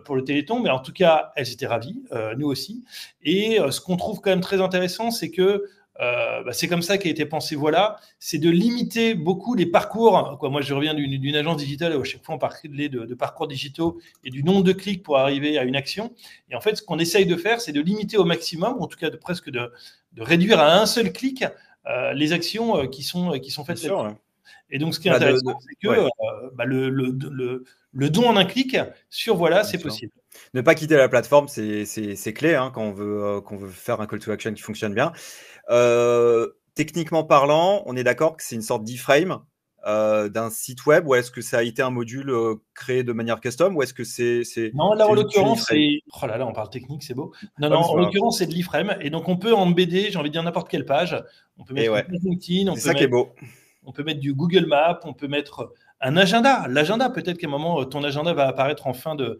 pour le Téléthon, mais en tout cas, elles étaient ravies, nous aussi. Et ce qu'on trouve quand même très intéressant, c'est que c'est comme ça qu'a été pensé Voilà, c'est de limiter beaucoup les parcours. Moi, je reviens d'une agence digitale où à chaque fois on parlait de parcours digitaux et du nombre de clics pour arriver à une action. Et en fait, ce qu'on essaye de faire, c'est de limiter au maximum, en tout cas de réduire à un seul clic les actions qui sont faites. Bien sûr, ouais. Et donc, ce qui est intéressant, c'est que le don en un clic sur Voilà, c'est possible. Ne pas quitter la plateforme, c'est clé hein, quand on veut faire un call to action qui fonctionne bien. Techniquement parlant, on est d'accord que c'est une sorte d'e-frame d'un site web, ou est-ce que ça a été un module créé de manière custom, ou est-ce que c'est Non, là en l'occurrence, c'est… Oh là là, on parle technique, c'est beau. Non, en l'occurrence, c'est de l'e-frame. Et donc, on peut embedder, j'ai envie de dire, n'importe quelle page. On peut mettre LinkedIn, on peut mettre du Google Maps, on peut mettre un agenda. L'agenda, peut-être qu'à un moment, ton agenda va apparaître en fin de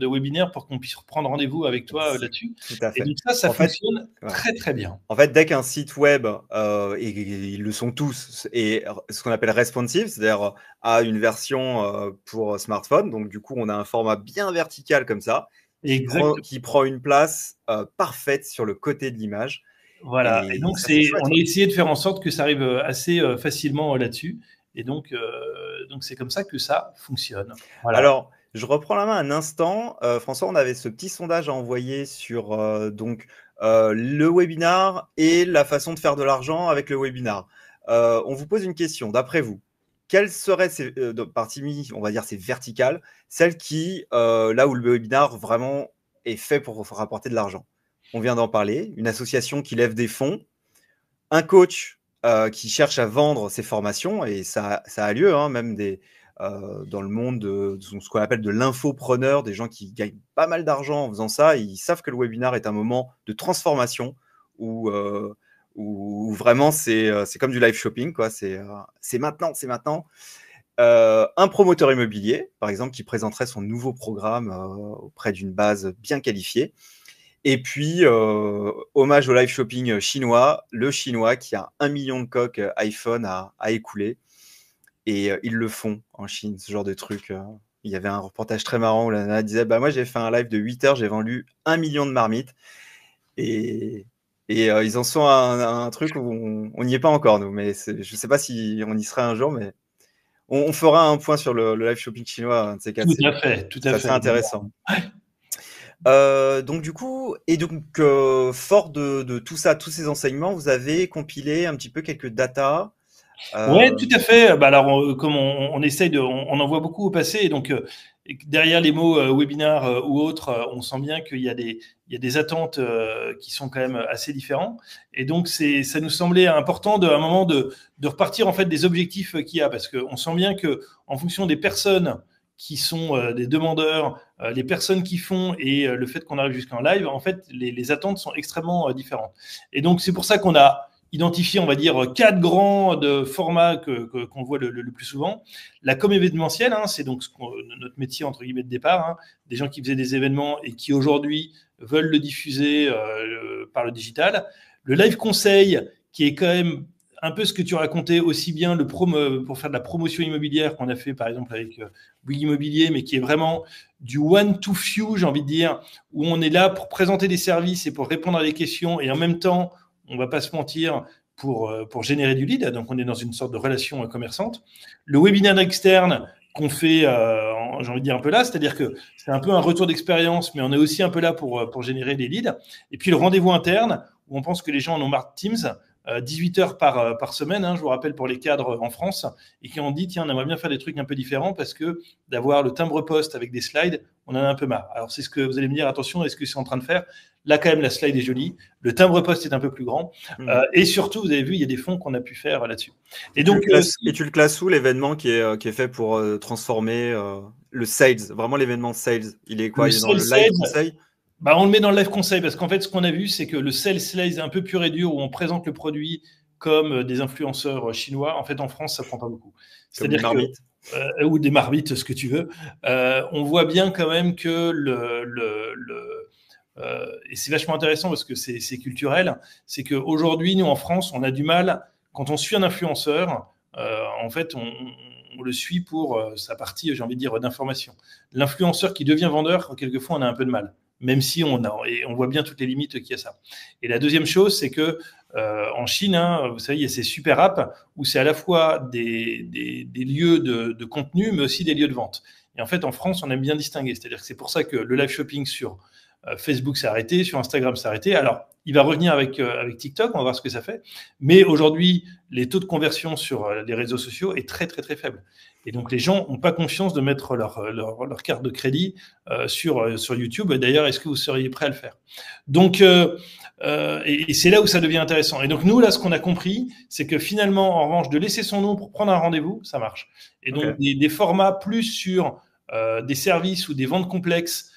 webinaire pour qu'on puisse prendre rendez-vous avec toi là-dessus. Tout à fait. Et donc ça fonctionne très, très bien. En fait, dès qu'un site web, et ils le sont tous, et ce qu'on appelle responsive, c'est-à-dire a une version pour smartphone, donc du coup, on a un format bien vertical comme ça, qui prend une place parfaite sur le côté de l'image. Voilà, et donc on a essayé de faire en sorte que ça arrive assez facilement là-dessus. Et donc c'est comme ça que ça fonctionne. Voilà. Alors, je reprends la main un instant. François, on avait ce petit sondage à envoyer sur le webinar et la façon de faire de l'argent avec le webinar. On vous pose une question. D'après vous, quelles seraient ces parties, on va dire, ces verticales, celles qui, là où le webinar vraiment est fait pour rapporter de l'argent? On vient d'en parler. Une association qui lève des fonds, un coach qui cherche à vendre ses formations, et ça a lieu, hein, même dans le monde de ce qu'on appelle de l'infopreneur, des gens qui gagnent pas mal d'argent en faisant ça. Ils savent que le webinar est un moment de transformation où vraiment c'est comme du live shopping, quoi. C'est maintenant, c'est maintenant. Un promoteur immobilier, par exemple, qui présenterait son nouveau programme auprès d'une base bien qualifiée. Et puis, hommage au live shopping chinois, le chinois qui a 1 million de coques iPhone à écouler. Et ils le font en Chine, ce genre de truc. Il y avait un reportage très marrant où la nana disait moi, j'ai fait un live de 8 heures, j'ai vendu 1 million de marmites. Et ils en sont à un truc où on n'y est pas encore, nous. Mais je ne sais pas si on y serait un jour, mais on fera un point sur le live shopping chinois, un de ces quatre. Tout à fait. C'est intéressant. Donc du coup, fort de tout ça, tous ces enseignements, vous avez compilé un petit peu quelques datas. Oui, tout à fait. Alors, comme on essaye on en voit beaucoup au passé, et donc derrière les mots webinar ou autres, on sent bien qu'il y a des attentes qui sont quand même assez différentes. Et donc, ça nous semblait important à un moment de repartir en fait des objectifs qu'il y a, parce qu'on sent bien que en fonction des personnes qui sont des demandeurs, les personnes qui font et le fait qu'on arrive jusqu'en live, en fait, les attentes sont extrêmement différentes. Et donc, c'est pour ça qu'on a identifié, on va dire, 4 grands formats qu'on voit le plus souvent. La com événementielle, hein, c'est donc notre métier, entre guillemets, de départ, hein, des gens qui faisaient des événements et qui aujourd'hui veulent le diffuser par le digital. Le live conseil, qui est quand même un peu ce que tu racontais, aussi bien pour faire de la promotion immobilière qu'on a fait par exemple avec Bouygues Immobilier, mais qui est vraiment du one to few, j'ai envie de dire, où on est là pour présenter des services et pour répondre à des questions, et en même temps, on ne va pas se mentir, pour générer du lead. Donc on est dans une sorte de relation commerçante. Le webinaire externe qu'on fait, j'ai envie de dire un peu là, c'est-à-dire que c'est un peu un retour d'expérience, mais on est aussi un peu là pour générer des leads. Et puis le rendez-vous interne, où on pense que les gens en ont marre de Teams, 18 heures par semaine, hein, je vous rappelle, pour les cadres en France, et qui ont dit, tiens, on aimerait bien faire des trucs un peu différents parce que d'avoir le timbre-poste avec des slides, on en a un peu marre. Alors, c'est ce que vous allez me dire, attention, est-ce que c'est en train de faire? Là, quand même, la slide est jolie, le timbre-poste est un peu plus grand, et surtout, vous avez vu, il y a des fonds qu'on a pu faire là-dessus. Et donc, tu le classes où, l'événement qui est fait pour transformer le sales, vraiment l'événement sales? Il est quoi? Il est dans le live conseil? Bah, on le met dans le live conseil parce qu'en fait, ce qu'on a vu, c'est que le sales slide un peu pur et dur où on présente le produit comme des influenceurs chinois, en fait, en France, ça prend pas beaucoup. C'est-à-dire des marmites. Ou des marmites, ce que tu veux. On voit bien quand même que et c'est vachement intéressant parce que c'est culturel, c'est qu'aujourd'hui, nous, en France, on a du mal, quand on suit un influenceur, en fait, on le suit pour sa partie, j'ai envie de dire, d'information. L'influenceur qui devient vendeur, quelquefois, on a un peu de mal, même si on voit bien toutes les limites qu'il y a ça. Et la deuxième chose, c'est que en Chine, hein, vous savez, il y a ces super apps où c'est à la fois des lieux de contenu, mais aussi des lieux de vente. Et en fait, en France, on aime bien distinguer. C'est-à-dire que c'est pour ça que le live shopping sur Facebook s'est arrêté, sur Instagram s'est arrêté. Alors, il va revenir avec TikTok, on va voir ce que ça fait. Mais aujourd'hui, les taux de conversion sur les réseaux sociaux est très, très, très faible. Et donc, les gens n'ont pas confiance de mettre leur carte de crédit sur YouTube. D'ailleurs, est-ce que vous seriez prêt à le faire? Donc, et c'est là où ça devient intéressant. Et donc, nous, là, ce qu'on a compris, c'est que finalement, en revanche, de laisser son nom pour prendre un rendez-vous, ça marche. Et donc, des formats plus sur des services ou des ventes complexes.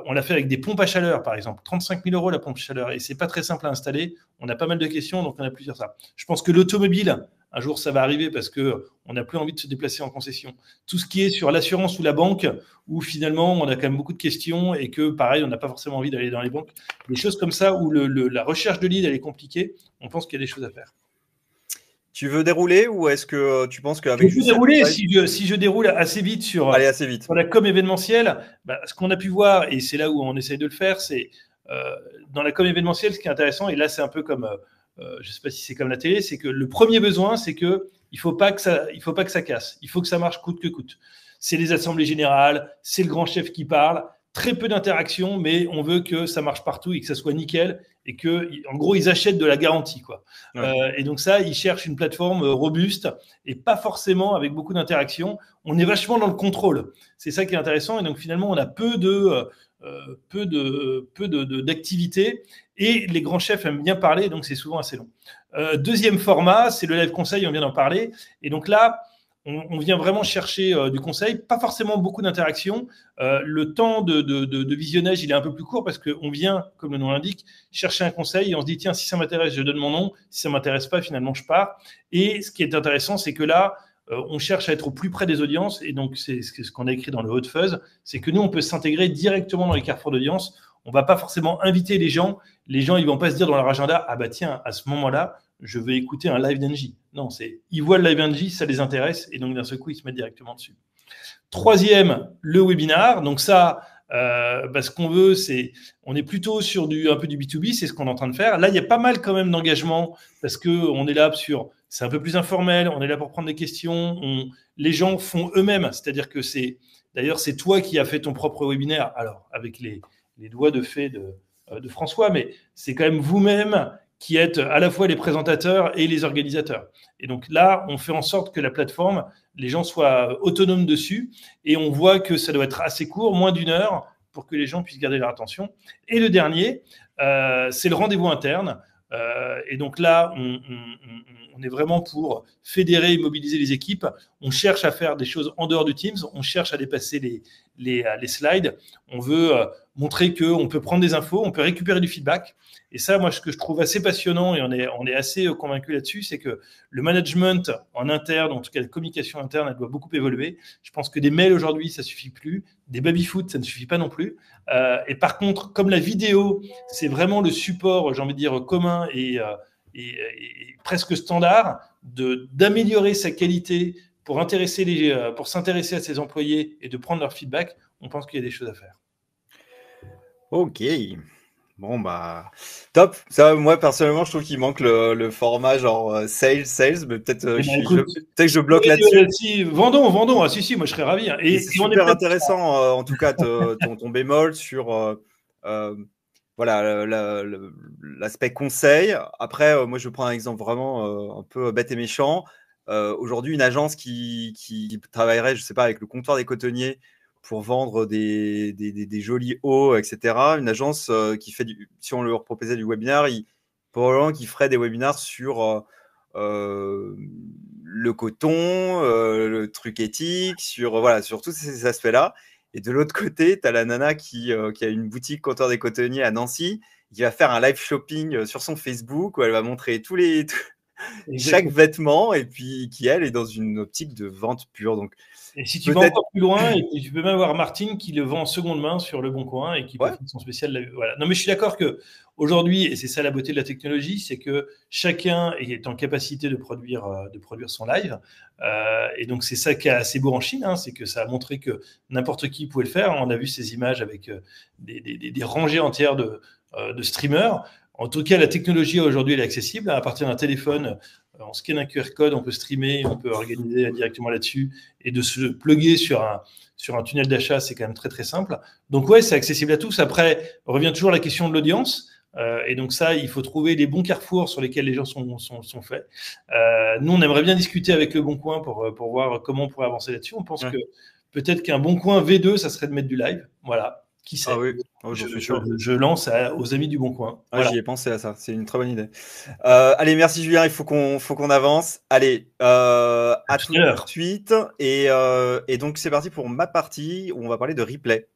On l'a fait avec des pompes à chaleur, par exemple. 35 000 € la pompe à chaleur. Et c'est pas très simple à installer. On a pas mal de questions, donc on a plusieurs ça. Je pense que l'automobile, un jour, ça va arriver parce qu'on n'a plus envie de se déplacer en concession. Tout ce qui est sur l'assurance ou la banque, où finalement, on a quand même beaucoup de questions et que, pareil, on n'a pas forcément envie d'aller dans les banques. Des choses comme ça où la recherche de lead, elle est compliquée. On pense qu'il y a des choses à faire. Tu veux dérouler ou est-ce que tu penses qu'avec... Je peux dérouler si je déroule assez vite sur la com événementielle. Bah, ce qu'on a pu voir, et c'est là où on essaye de le faire, c'est dans la com événementielle, ce qui est intéressant, et là c'est un peu comme, je ne sais pas si c'est comme la télé, c'est que le premier besoin, c'est qu'il ne faut pas que ça casse. Il faut que ça marche coûte que coûte. C'est les assemblées générales, c'est le grand chef qui parle. Très peu d'interactions, mais on veut que ça marche partout et que ça soit nickel et que, en gros, ils achètent de la garantie, quoi. Ouais. Et donc ça, ils cherchent une plateforme robuste et pas forcément avec beaucoup d'interactions. On est vachement dans le contrôle. C'est ça qui est intéressant. Et donc finalement, on a peu d'activités et les grands chefs aiment bien parler, donc c'est souvent assez long. Deuxième format, c'est le live conseil. On vient d'en parler. Et donc là, on vient vraiment chercher du conseil, pas forcément beaucoup d'interactions. Le temps de visionnage, il est un peu plus court parce qu'on vient, comme le nom l'indique, chercher un conseil et on se dit, tiens, si ça m'intéresse, je donne mon nom. Si ça ne m'intéresse pas, finalement, je pars. Et ce qui est intéressant, c'est que là, on cherche à être au plus près des audiences. Et donc, c'est ce qu'on a écrit dans le Hot Fuzz, c'est que nous, on peut s'intégrer directement dans les carrefours d'audience. On ne va pas forcément inviter les gens. Les gens, ils ne vont pas se dire dans leur agenda, ah bah tiens, à ce moment-là, je vais écouter un live d'Engie. Non, ils voient le live d'Engie, ça les intéresse, et donc d'un seul coup, ils se mettent directement dessus. Troisième, le webinar. Donc ça, ce qu'on veut, on est plutôt sur un peu du B2B, c'est ce qu'on est en train de faire. Là, il y a pas mal quand même d'engagement, parce qu'on est là c'est un peu plus informel, on est là pour prendre des questions, les gens font eux-mêmes, c'est-à-dire que d'ailleurs, c'est toi qui as fait ton propre webinaire, alors avec les doigts de fée de François, mais c'est quand même vous-même qui êtes à la fois les présentateurs et les organisateurs. Et donc là, on fait en sorte que la plateforme, les gens soient autonomes dessus, et on voit que ça doit être assez court, moins d'1 heure, pour que les gens puissent garder leur attention. Et le dernier, c'est le rendez-vous interne, Et donc là, on est vraiment pour fédérer et mobiliser les équipes. On cherche à faire des choses en dehors de Teams. On cherche à dépasser les slides. On veut montrer qu'on peut prendre des infos, on peut récupérer du feedback. Et ça, moi, ce que je trouve assez passionnant, et on est assez convaincu là-dessus, c'est que le management en interne, en tout cas la communication interne, elle doit beaucoup évoluer. Je pense que des mails aujourd'hui, ça suffit plus. Des baby-foot, ça ne suffit pas non plus. Et par contre, comme la vidéo, c'est vraiment le support, j'ai envie de dire, commun et presque standard, d'améliorer sa qualité pour s'intéresser à ses employés et de prendre leur feedback, on pense qu'il y a des choses à faire. Ok. Bon, bah, top. Ça, moi, personnellement, je trouve qu'il manque le format genre sales, mais peut-être peut-être que je bloque là-dessus. Si, vendons. Ah, si, moi, je serais ravi. Hein. Et c'est super intéressant, en tout cas, ton bémol sur voilà, l'aspect conseil. Après, moi, je prends un exemple vraiment un peu bête et méchant. Aujourd'hui, une agence qui travaillerait, je sais pas, avec le comptoir des cotonniers pour vendre des jolis hauts, etc. Une agence qui fait si on leur proposait du webinaire, probablement qu'ils ferait des webinaires sur le coton, le truc éthique, sur tous ces aspects-là. Et de l'autre côté, tu as la nana qui a une boutique comptoir des cotonniers à Nancy, qui va faire un live shopping sur son Facebook où elle va montrer chaque vêtement, et puis qui, elle, est dans une optique de vente pure. Donc, et si tu vas encore plus loin, et tu peux même avoir Martine qui le vend en seconde main sur Le Bon Coin et qui peut faire son spécial. Voilà. Non, mais je suis d'accord qu'aujourd'hui, et c'est ça la beauté de la technologie, c'est que chacun est en capacité de produire son live. Et donc, c'est ça qui est assez beau en Chine, hein, c'est que ça a montré que n'importe qui pouvait le faire. On a vu ces images avec des rangées entières de streamers. En tout cas, la technologie aujourd'hui, elle est accessible. À partir d'un téléphone, on scanne un QR code, on peut streamer, on peut organiser directement là-dessus. Et de se plugger sur un tunnel d'achat, c'est quand même très, très simple. Donc, ouais, c'est accessible à tous. Après, revient toujours la question de l'audience. Et donc ça, il faut trouver les bons carrefours sur lesquels les gens sont faits. Nous, on aimerait bien discuter avec Le Bon Coin pour voir comment on pourrait avancer là-dessus. On pense que peut-être qu'un Bon Coin V2, ça serait de mettre du live. Voilà. Qui sait? Ah oui, j'en suis sûr. Je lance aux amis du Bon Coin. Voilà. J'y ai pensé à ça, c'est une très bonne idée. Allez, merci Julien, il faut qu'on avance. Allez, à tout de suite. Et donc, c'est parti pour ma partie où on va parler de replay.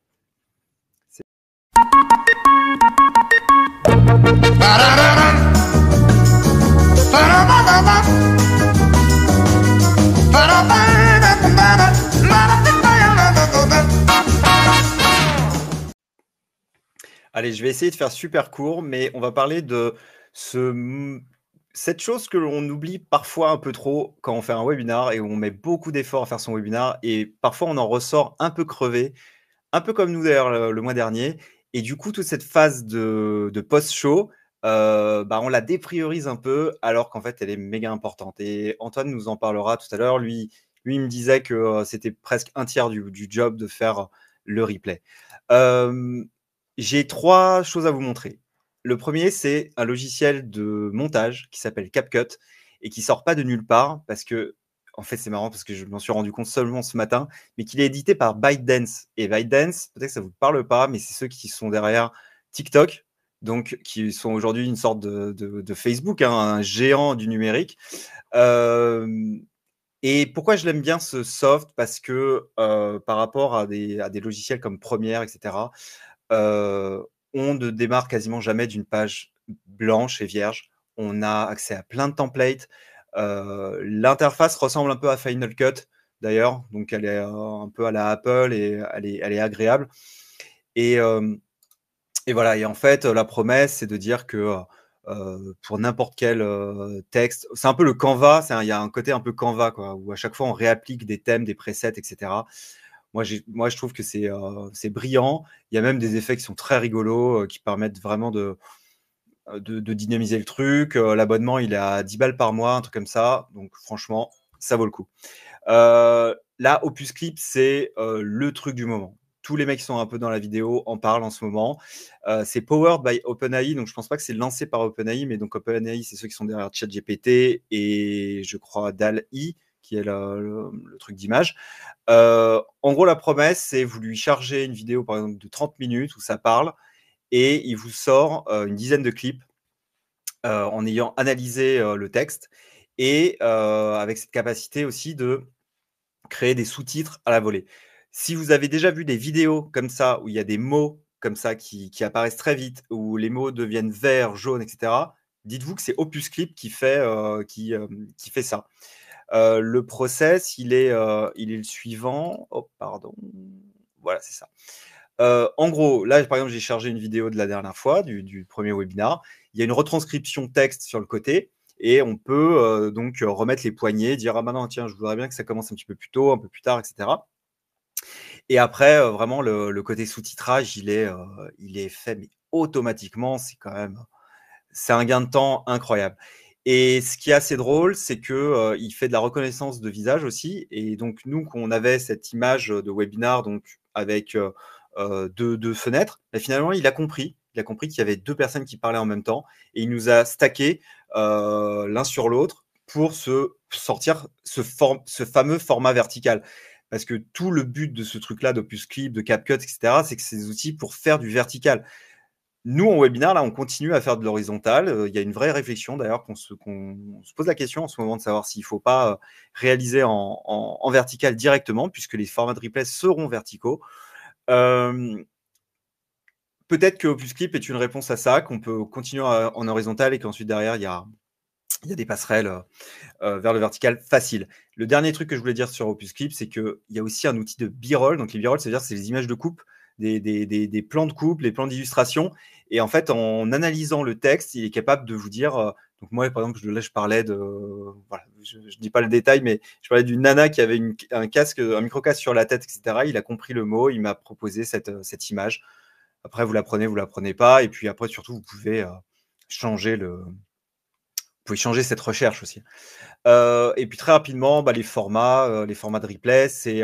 Allez, je vais essayer de faire super court, mais on va parler de cette chose que l'on oublie parfois un peu trop quand on fait un webinar et où on met beaucoup d'efforts à faire son webinar et parfois on en ressort un peu crevé, un peu comme nous d'ailleurs le mois dernier. Et du coup, toute cette phase de post-show, on la dépriorise un peu alors qu'en fait, elle est méga importante. Et Antoine nous en parlera tout à l'heure. Lui, il me disait que c'était presque un tiers du job de faire le replay. J'ai 3 choses à vous montrer. Le premier, c'est un logiciel de montage qui s'appelle CapCut et qui sort pas de nulle part parce que, en fait, c'est marrant parce que je m'en suis rendu compte seulement ce matin, mais qu'il est édité par ByteDance. Et ByteDance, peut-être que ça vous parle pas, mais c'est ceux qui sont derrière TikTok, donc qui sont aujourd'hui une sorte de Facebook, hein, un géant du numérique. Et pourquoi je l'aime bien ce soft? Parce que par rapport à des logiciels comme Premiere, etc., on ne démarre quasiment jamais d'une page blanche et vierge. On a accès à plein de templates. L'interface ressemble un peu à Final Cut, d'ailleurs. Donc, elle est un peu à la Apple et elle est agréable. Et voilà. Et en fait, la promesse, c'est de dire que pour n'importe quel texte, c'est un peu le Canva. Il y a un côté un peu Canva, quoi, où à chaque fois, on réapplique des thèmes, des presets, etc. Moi, je trouve que c'est brillant. Il y a même des effets qui sont très rigolos, qui permettent vraiment de dynamiser le truc. L'abonnement, il est à 10 balles par mois, un truc comme ça. Donc, franchement, ça vaut le coup. Là, Opus Clip, c'est le truc du moment. Tous les mecs qui sont un peu dans la vidéo en parlent en ce moment. C'est powered by OpenAI, donc je pense pas que c'est lancé par OpenAI, mais donc OpenAI, c'est ceux qui sont derrière ChatGPT et je crois DALL-E, qui est le truc d'image. En gros, la promesse, c'est vous lui chargez une vidéo, par exemple, de 30 minutes où ça parle et il vous sort une dizaine de clips en ayant analysé le texte et avec cette capacité aussi de créer des sous-titres à la volée. Si vous avez déjà vu des vidéos comme ça, où il y a des mots comme ça qui apparaissent très vite, où les mots deviennent verts, jaunes, etc., dites-vous que c'est OpusClip qui fait ça. Le process, il est le suivant. Oh, pardon. Voilà, c'est ça. En gros, là, par exemple, j'ai chargé une vidéo de la dernière fois, du premier webinar. Il y a une retranscription texte sur le côté et on peut donc remettre les poignées, dire ah maintenant tiens, je voudrais bien que ça commence un petit peu plus tôt, un peu plus tard, etc. Et après, vraiment le côté sous-titrage, il est fait mais automatiquement. C'est un gain de temps incroyable. Et ce qui est assez drôle, c'est que il fait de la reconnaissance de visage aussi. Et donc nous, qu'on avait cette image de webinar, donc avec deux fenêtres, mais finalement, il a compris. Il a compris qu'il y avait deux personnes qui parlaient en même temps, et il nous a stacké l'un sur l'autre pour se sortir ce fameux format vertical. Parce que tout le but de ce truc-là, d'OpusClip, de CapCut, etc., c'est que c'est des outils pour faire du vertical. Nous, en webinaire, là, on continue à faire de l'horizontal. Il y a une vraie réflexion, d'ailleurs, qu'on se pose la question en ce moment de savoir s'il ne faut pas réaliser en vertical directement, puisque les formats de replay seront verticaux. Peut-être que OpusClip est une réponse à ça, qu'on peut continuer en horizontal et qu'ensuite, derrière, il y a des passerelles vers le vertical facile. Le dernier truc que je voulais dire sur OpusClip, c'est qu'il y a aussi un outil de b-roll. Donc, les b-roll, c'est-à-dire c'est les images de coupe, des plans de coupe, les plans d'illustration. Et en fait, en analysant le texte, il est capable de vous dire. Donc, moi, par exemple, là, je parlais de. Voilà, je ne dis pas le détail, mais je parlais d'une nana qui avait un casque, un micro-casque sur la tête, etc. Il a compris le mot, il m'a proposé cette image. Après, vous la prenez pas. Et puis après, surtout, vous pouvez changer cette recherche aussi. Et puis très rapidement, les formats de replay, c'est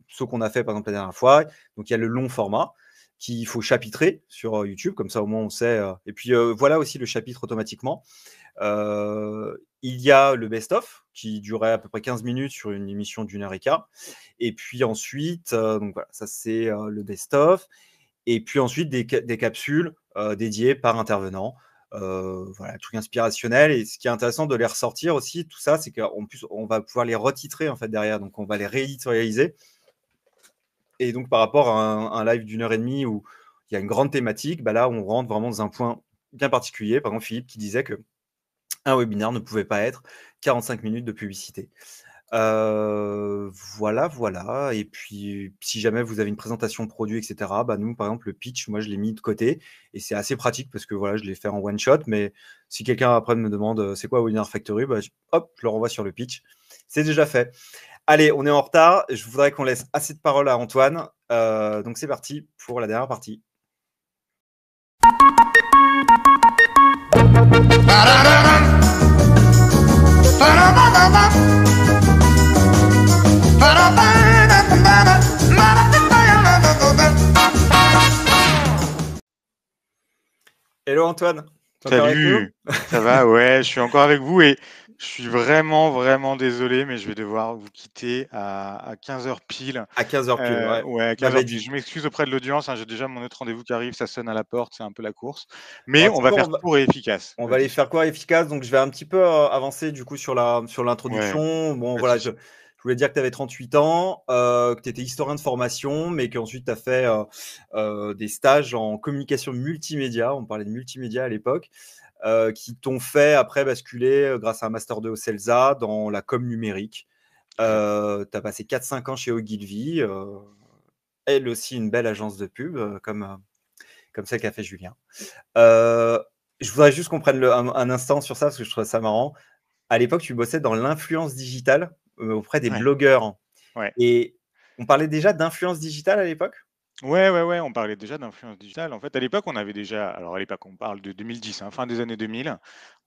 ceux qu'on a fait par exemple la dernière fois. Donc il y a le long format qu'il faut chapitrer sur YouTube, comme ça au moins on sait. Et puis voilà aussi le chapitre automatiquement. Il y a le best-of qui durait à peu près 15 minutes sur une émission d'1 heure et quart. Et puis ensuite, donc voilà, ça c'est le best-of. Et puis ensuite des capsules dédiées par intervenant. Voilà, truc inspirationnel. Et ce qui est intéressant de les ressortir aussi, tout ça, c'est qu'en plus, on va pouvoir les retitrer en fait derrière. Donc, on va les rééditorialiser. Et donc, par rapport à un live d'1 heure et demie où il y a une grande thématique, là, on rentre vraiment dans un point bien particulier. Par exemple, Philippe qui disait que un webinaire ne pouvait pas être 45 minutes de publicité. Voilà. Et puis, si jamais vous avez une présentation produit, etc., nous, par exemple, le pitch, moi, je l'ai mis de côté et c'est assez pratique parce que voilà, je l'ai fait en one shot. Mais si quelqu'un après me demande c'est quoi Webinar Factory, je le renvoie sur le pitch. C'est déjà fait. Allez, on est en retard. Je voudrais qu'on laisse assez de parole à Antoine. Donc, c'est parti pour la dernière partie. Hello Antoine. Salut, ça va? Ouais, je suis encore avec vous et je suis vraiment désolé, mais je vais devoir vous quitter à 15h pile. À 15h pile, ouais, à 15h pile. Je m'excuse auprès de l'audience, j'ai déjà mon autre rendez-vous qui arrive, ça sonne à la porte, c'est un peu la course. Mais on va faire court et efficace. On va aller faire court et efficace. Donc, je vais un petit peu avancer du coup sur l'introduction. Bon, voilà, je voulais dire que tu avais 38 ans, que tu étais historien de formation, mais qu'ensuite tu as fait des stages en communication multimédia. On parlait de multimédia à l'époque, qui t'ont fait après basculer, grâce à un Master 2 au CELSA, dans la com numérique. Tu as passé 4-5 ans chez Ogilvy, elle aussi une belle agence de pub, comme celle qu'a fait Julien. Je voudrais juste qu'on prenne un instant sur ça, parce que je trouve ça marrant. À l'époque, tu bossais dans l'influence digitale auprès des blogueurs. Ouais. Et on parlait déjà d'influence digitale à l'époque ? Ouais, on parlait déjà d'influence digitale. En fait, à l'époque, on avait déjà, alors à l'époque, on parle de 2010, fin des années 2000,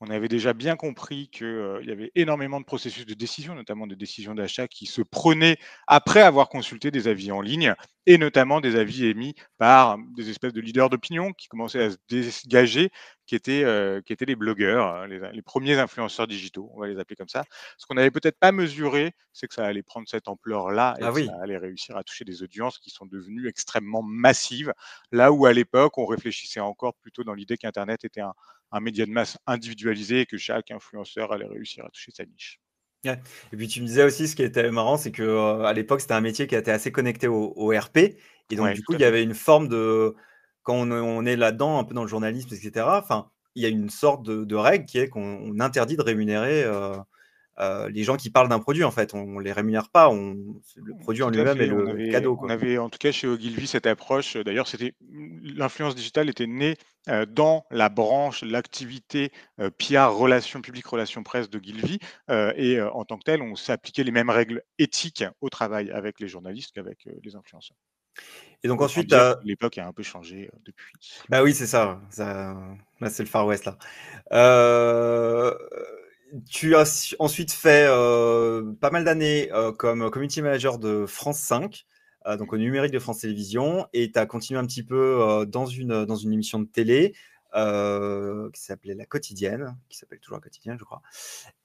on avait déjà bien compris qu'il y avait énormément de processus de décision, notamment de décisions d'achat, qui se prenaient après avoir consulté des avis en ligne, et notamment des avis émis par des espèces de leaders d'opinion qui commençaient à se dégager qui étaient les blogueurs, hein, les premiers influenceurs digitaux, on va les appeler comme ça. Ce qu'on n'avait peut-être pas mesuré, c'est que ça allait prendre cette ampleur-là et Ah que ça oui. allait réussir à toucher des audiences qui sont devenues extrêmement massives, là où à l'époque, on réfléchissait encore plutôt dans l'idée qu'Internet était un média de masse individualisé et que chaque influenceur allait réussir à toucher sa niche. Ouais. Et puis tu me disais aussi, ce qui était marrant, c'est que à l'époque, c'était un métier qui était assez connecté au RP. Et donc, Ouais, du coup, tout à il y fait. avait une forme de. Quand on est là-dedans, un peu dans le journalisme, etc., enfin, il y a une sorte de règle qui est qu'on interdit de rémunérer les gens qui parlent d'un produit, en fait. On ne les rémunère pas. Le produit en Tout à lui-même est fait. le cadeau, On quoi. avait en tout cas chez Ogilvy cette approche. D'ailleurs, l'influence digitale était née dans la branche, l'activité PR, relations publiques, relations presse d'Ogilvy. En tant que tel, on s'appliquait les mêmes règles éthiques au travail avec les journalistes qu'avec les influenceurs. Et donc Autant ensuite, dire que l'époque a un peu changé depuis. bah oui, c'est ça. Là, c'est le Far West, là. Euh, Tu as ensuite fait pas mal d'années comme community manager de France 5, donc au numérique de France Télévisions, et tu as continué un petit peu dans une émission de télé qui s'appelait La Quotidienne, qui s'appelle toujours La Quotidienne, je crois.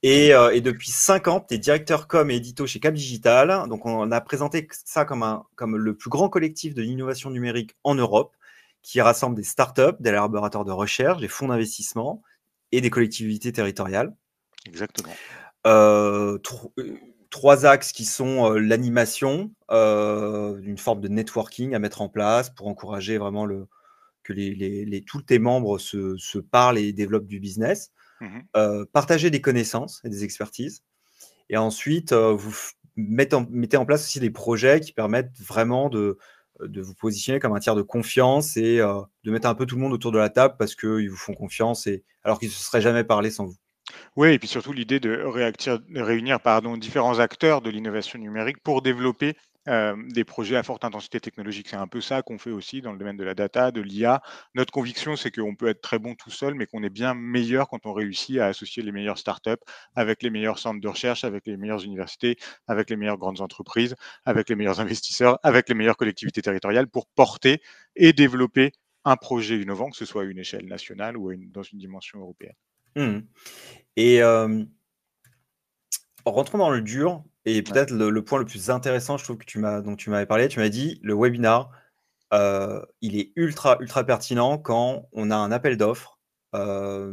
Et depuis 5 ans, tu es directeur com et édito chez Cap Digital. Donc on a présenté ça comme le plus grand collectif de l'innovation numérique en Europe, qui rassemble des startups, des laboratoires de recherche, des fonds d'investissement et des collectivités territoriales. Exactement. Trois axes qui sont l'animation, une forme de networking à mettre en place pour encourager vraiment que tous tes membres se parlent et développent du business. Mhm. Partager des connaissances et des expertises. Et ensuite, vous mettez en place aussi des projets qui permettent vraiment de vous positionner comme un tiers de confiance et de mettre un peu tout le monde autour de la table parce qu'ils vous font confiance, alors qu'ils ne se seraient jamais parlé sans vous. Oui, et puis surtout l'idée de réunir différents acteurs de l'innovation numérique pour développer des projets à forte intensité technologique. C'est un peu ça qu'on fait aussi dans le domaine de la data, de l'IA. Notre conviction, c'est qu'on peut être très bon tout seul, mais qu'on est bien meilleur quand on réussit à associer les meilleures startups avec les meilleurs centres de recherche, avec les meilleures universités, avec les meilleures grandes entreprises, avec les meilleurs investisseurs, avec les meilleures collectivités territoriales pour porter et développer un projet innovant, que ce soit à une échelle nationale ou dans une dimension européenne. Mmh. Et rentrons dans le dur et Ouais. peut-être le point le plus intéressant, je trouve, dont tu m'avais parlé. Tu m'as dit, le webinar, il est ultra, ultra pertinent quand on a un appel d'offres. Je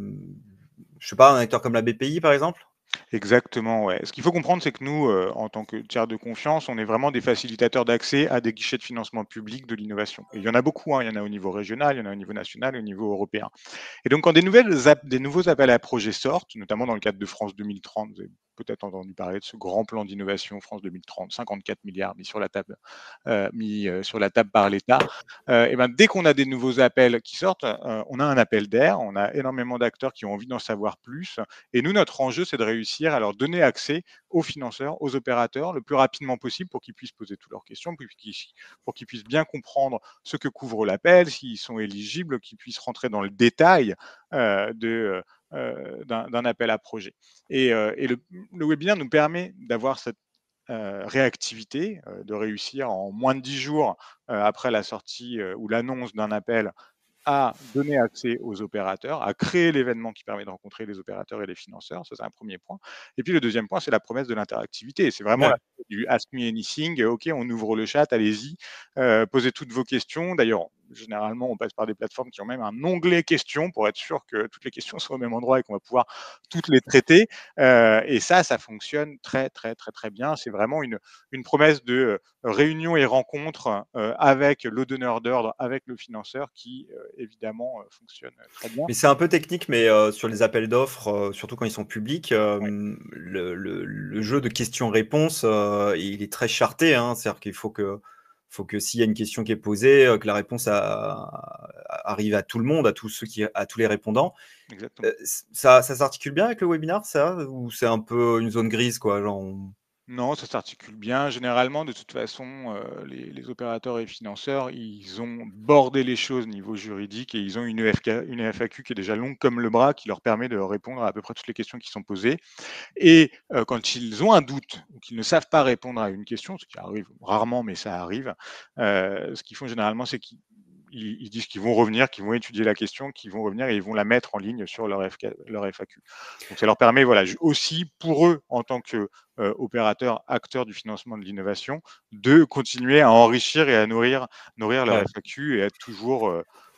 sais pas, un acteur comme la BPI, par exemple? Exactement, ouais. Ce qu'il faut comprendre, c'est que nous, en tant que tiers de confiance, on est vraiment des facilitateurs d'accès à des guichets de financement public de l'innovation. Et il y en a beaucoup, hein. Il y en a au niveau régional, il y en a au niveau national et au niveau européen. Et donc, quand des nouveaux appels à projets sortent, notamment dans le cadre de France 2030, vous avez peut-être entendu parler de ce grand plan d'innovation France 2030, 54 milliards mis sur la table par l'État. Et ben, dès qu'on a des nouveaux appels qui sortent, on a un appel d'air, on a énormément d'acteurs qui ont envie d'en savoir plus. Et nous, notre enjeu, c'est de réussir à leur donner accès aux financeurs, aux opérateurs, le plus rapidement possible pour qu'ils puissent poser toutes leurs questions, pour qu'ils puissent bien comprendre ce que couvre l'appel, s'ils sont éligibles, qu'ils puissent rentrer dans le détail d'un appel à projet. Et le webinaire nous permet d'avoir cette réactivité, de réussir en moins de 10 jours après la sortie ou l'annonce d'un appel à donner accès aux opérateurs, à créer l'événement qui permet de rencontrer les opérateurs et les financeurs. Ça, c'est un premier point. Et puis le deuxième point, c'est la promesse de l'interactivité. C'est vraiment Ouais. du Ask Me Anything. OK, on ouvre le chat, allez-y, posez toutes vos questions. D'ailleurs, généralement, on passe par des plateformes qui ont même un onglet questions pour être sûr que toutes les questions sont au même endroit et qu'on va pouvoir toutes les traiter. Et ça fonctionne très, très, très, très bien. C'est vraiment une promesse de réunion et rencontre avec le donneur d'ordre, avec le financeur qui, évidemment, fonctionne très bien. Mais c'est un peu technique, mais sur les appels d'offres, surtout quand ils sont publics, Ouais. le jeu de questions-réponses, il est très charté, hein. C'est-à-dire qu'il faut que s'il y a une question qui est posée, que la réponse arrive à tout le monde, à tous les répondants. Exactement. Ça s'articule bien avec le webinar, ça? Ou c'est un peu une zone grise, quoi, genre Non, ça s'articule bien. Généralement, de toute façon, les opérateurs et financeurs, ils ont bordé les choses niveau juridique et ils ont une FAQ qui est déjà longue comme le bras, qui leur permet de répondre à peu près toutes les questions qui sont posées. Et quand ils ont un doute ou qu'ils ne savent pas répondre à une question, ce qui arrive rarement, mais ça arrive, ce qu'ils font généralement, c'est qu'ils ils disent qu'ils vont revenir, qu'ils vont étudier la question, qu'ils vont revenir et ils vont la mettre en ligne sur leur FAQ. Donc ça leur permet, voilà, aussi pour eux, en tant que opérateurs, acteurs du financement de l'innovation, de continuer à enrichir et à nourrir leur FAQ et être toujours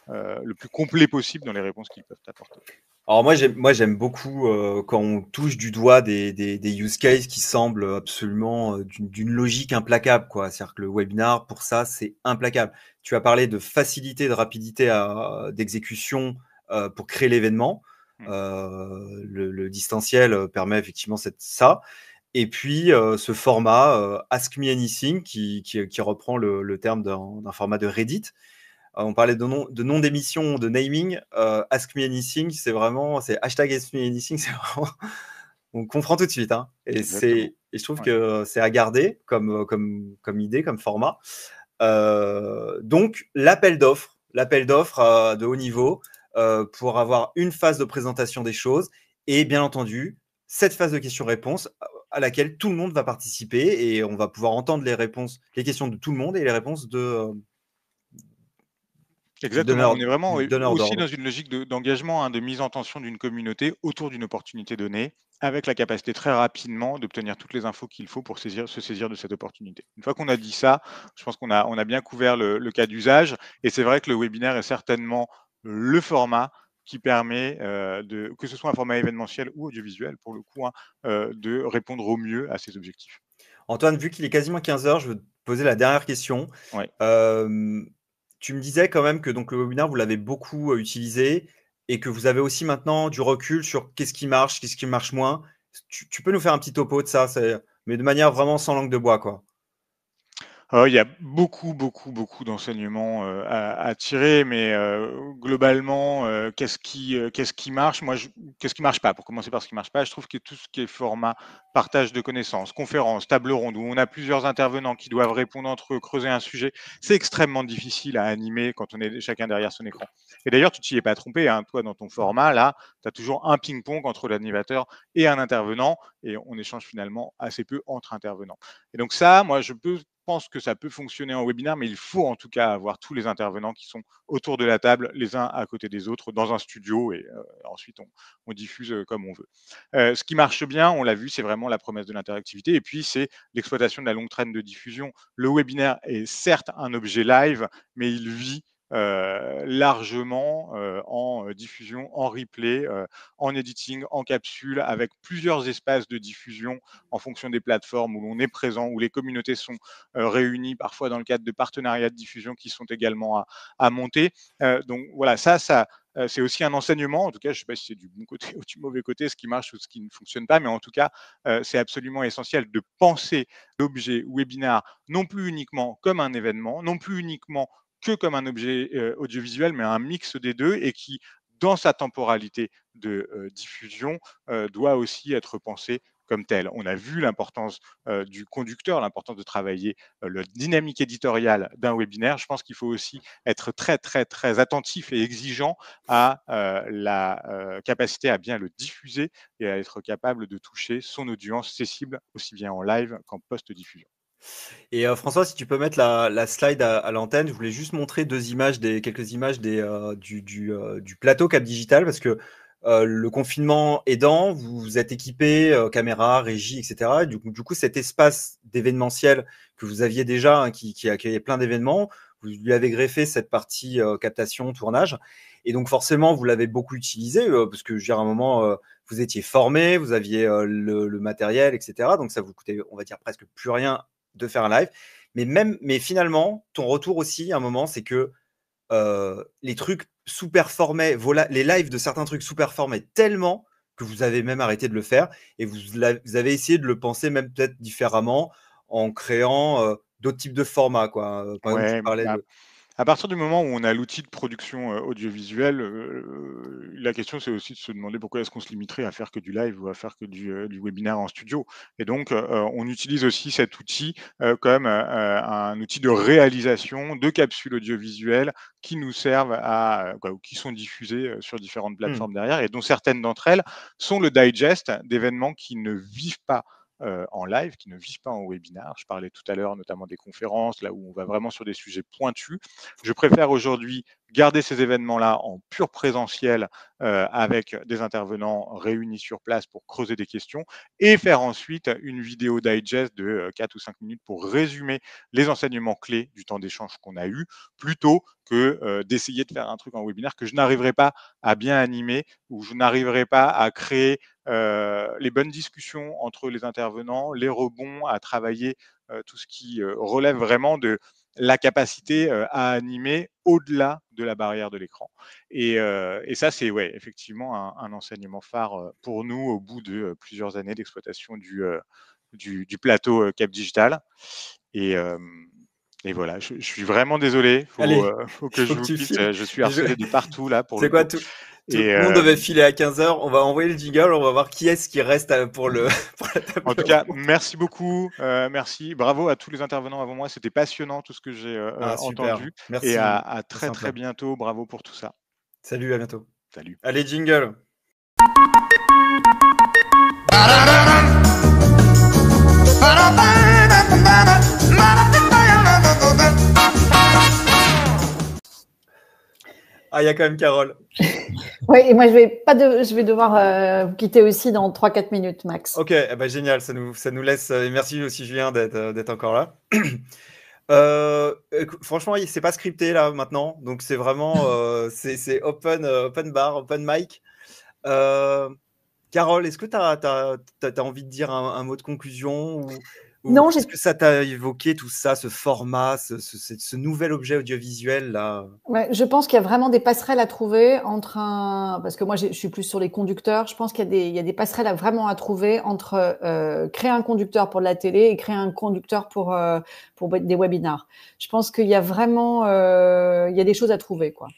le plus complet possible dans les réponses qu'ils peuvent apporter. Alors moi j'aime beaucoup quand on touche du doigt des use cases qui semblent absolument d'une logique implacable, quoi. C'est-à-dire que le webinar, pour ça, c'est implacable. Tu as parlé de facilité, de rapidité d'exécution pour créer l'événement. Le distanciel permet effectivement ça. Et puis ce format Ask Me Anything qui reprend le terme d'un format de Reddit. On parlait de nom d'émission, de naming. Ask Me Anything, c'est hashtag Ask Me Anything, c'est vraiment. On comprend tout de suite. Hein. Et je trouve que c'est à garder comme idée, comme format. Donc, l'appel d'offres de haut niveau pour avoir une phase de présentation des choses et bien entendu, cette phase de questions-réponses à laquelle tout le monde va participer et on va pouvoir entendre les questions de tout le monde et les réponses de. Exactement, on est vraiment aussi dans une logique d'engagement, hein, de mise en tension d'une communauté autour d'une opportunité donnée, avec la capacité très rapidement d'obtenir toutes les infos qu'il faut pour se saisir de cette opportunité. Une fois qu'on a dit ça, je pense qu'on a bien couvert le cas d'usage, et c'est vrai que le webinaire est certainement le format qui permet, que ce soit un format événementiel ou audiovisuel pour le coup, hein, de répondre au mieux à ces objectifs. Antoine, vu qu'il est quasiment 15h, je veux te poser la dernière question. Ouais. Tu me disais quand même que donc, le webinaire, vous l'avez beaucoup utilisé et que vous avez aussi maintenant du recul sur qu'est-ce qui marche moins. Tu peux nous faire un petit topo de ça, mais de manière vraiment sans langue de bois, quoi. Il y a beaucoup d'enseignements à tirer, mais globalement, qu'est-ce qui marche? Qu'est-ce qui marche pas? Pour commencer par ce qui marche pas, je trouve que tout ce qui est format partage de connaissances, conférences, table ronde, où on a plusieurs intervenants qui doivent répondre entre eux, creuser un sujet, c'est extrêmement difficile à animer quand on est chacun derrière son écran. Et d'ailleurs, tu t'y es pas trompé, hein, toi, dans ton format, là, tu as toujours un ping-pong entre l'animateur et un intervenant, et on échange finalement assez peu entre intervenants. Et donc ça, moi, je pense que ça peut fonctionner en webinaire, mais il faut en tout cas avoir tous les intervenants qui sont autour de la table, les uns à côté des autres, dans un studio, et ensuite on diffuse comme on veut. Ce qui marche bien, on l'a vu, c'est vraiment la promesse de l'interactivité, et puis c'est l'exploitation de la longue traîne de diffusion. Le webinaire est certes un objet live, mais il vit largement en diffusion, en replay, en editing, en capsule, avec plusieurs espaces de diffusion en fonction des plateformes où l'on est présent, où les communautés sont réunies, parfois dans le cadre de partenariats de diffusion qui sont également à monter. Donc voilà, ça c'est aussi un enseignement. En tout cas, je ne sais pas si c'est du bon côté ou du mauvais côté, ce qui marche ou ce qui ne fonctionne pas, mais en tout cas, c'est absolument essentiel de penser l'objet webinar non plus uniquement comme un événement, non plus uniquement que comme un objet audiovisuel, mais un mix des deux, et qui, dans sa temporalité de diffusion, doit aussi être pensé comme tel. On a vu l'importance du conducteur, l'importance de travailler la dynamique éditoriale d'un webinaire. Je pense qu'il faut aussi être très attentif et exigeant à la capacité à bien le diffuser et à être capable de toucher son audience, ses cibles, aussi bien en live qu'en post-diffusion. Et François, si tu peux mettre la slide à l'antenne, je voulais juste montrer quelques images du plateau Cap Digital, parce que le confinement aidant, vous êtes équipé, caméra, régie, etc. Et du coup, cet espace d'événementiel que vous aviez déjà, hein, qui accueillait plein d'événements, vous lui avez greffé cette partie captation, tournage. Et donc forcément, vous l'avez beaucoup utilisé, parce que je veux dire, à un moment, vous étiez formé, vous aviez le matériel, etc. Donc ça vous coûtait, on va dire, presque plus rien de faire un live. Mais finalement, ton retour aussi, à un moment, c'est que les trucs sous-performaient, les lives de certains trucs sous-performaient tellement que vous avez même arrêté de le faire et vous avez essayé de le penser même peut-être différemment en créant d'autres types de formats, quoi. Par exemple, tu parlais de. À partir du moment où on a l'outil de production audiovisuelle, la question c'est aussi de se demander pourquoi est-ce qu'on se limiterait à faire que du live ou à faire que du webinaire en studio. Et donc, on utilise aussi cet outil comme un outil de réalisation de capsules audiovisuelles qui nous servent ou qui sont diffusées sur différentes plateformes derrière, et dont certaines d'entre elles sont le digest d'événements qui ne vivent pas en live, qui ne vivent pas en webinar. Je parlais tout à l'heure notamment des conférences, là où on va vraiment sur des sujets pointus. Je préfère aujourd'hui garder ces événements-là en pur présentiel avec des intervenants réunis sur place pour creuser des questions et faire ensuite une vidéo digest de 4 ou 5 minutes pour résumer les enseignements clés du temps d'échange qu'on a eu, plutôt que d'essayer de faire un truc en webinaire que je n'arriverai pas à bien animer ou je n'arriverai pas à créer les bonnes discussions entre les intervenants, les rebonds, à travailler tout ce qui relève vraiment de la capacité à animer au-delà de la barrière de l'écran. Et ça, c'est effectivement un enseignement phare pour nous au bout de plusieurs années d'exploitation du plateau Cap Digital. Et voilà, je suis vraiment désolé. Allez, faut que je faut que vous tu quitte. files. Je suis harcelé de partout là pour C'est le quoi, coup. tout le monde devait filer à 15h. On va envoyer le jingle. On va voir qui est-ce qui reste pour la table. En tout cas, merci beaucoup. Merci. Bravo à tous les intervenants avant moi. C'était passionnant tout ce que j'ai entendu. Merci. Et à très bientôt. Bravo pour tout ça. Salut, à bientôt. Salut. Allez, jingle. Ah, il y a quand même Carole. Oui, et moi, je vais devoir vous quitter aussi dans 3-4 minutes, max. Ok, génial, ça nous laisse. Et merci aussi, Julien, d'être encore là. Franchement, c'est pas scripté là maintenant, donc c'est vraiment c'est open bar, open mic. Carole, est-ce que tu as envie de dire un mot de conclusion ou Non, est-ce que ça t'a évoqué tout ça, ce format, ce nouvel objet audiovisuel là? Ouais, je pense qu'il y a vraiment des passerelles à trouver entre parce que moi je suis plus sur les conducteurs. Je pense qu'il y a des passerelles vraiment à trouver entre créer un conducteur pour de la télé et créer un conducteur pour des webinars. Je pense qu'il y a vraiment il y a des choses à trouver, quoi.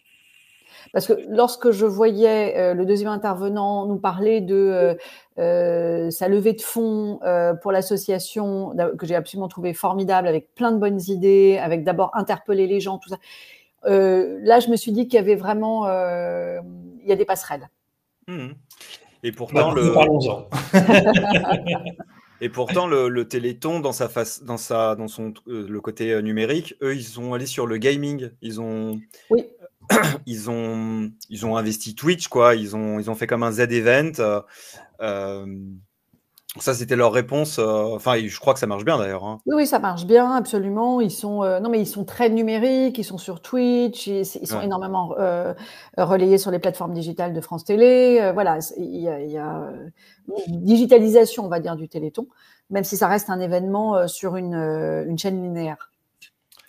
Parce que lorsque je voyais le deuxième intervenant nous parler de sa levée de fonds pour l'association, que j'ai absolument trouvé formidable, avec plein de bonnes idées, avec d'abord interpeller les gens, tout ça. Là, je me suis dit qu'il y avait vraiment il y a des passerelles. Et pourtant, parlons-en. Et pourtant, le Téléthon, dans le côté numérique, eux, ils sont allés sur le gaming. Oui. Ils ont investi Twitch, quoi. Ils ont fait comme un Z-Event. Ça, c'était leur réponse. Enfin, je crois que ça marche bien d'ailleurs. Hein. Oui, ça marche bien, absolument. Ils sont non, mais ils sont très numériques. Ils sont sur Twitch. Ils sont énormément relayés sur les plateformes digitales de France Télé. Voilà, il y a une digitalisation, on va dire, du Téléthon, même si ça reste un événement sur une chaîne linéaire,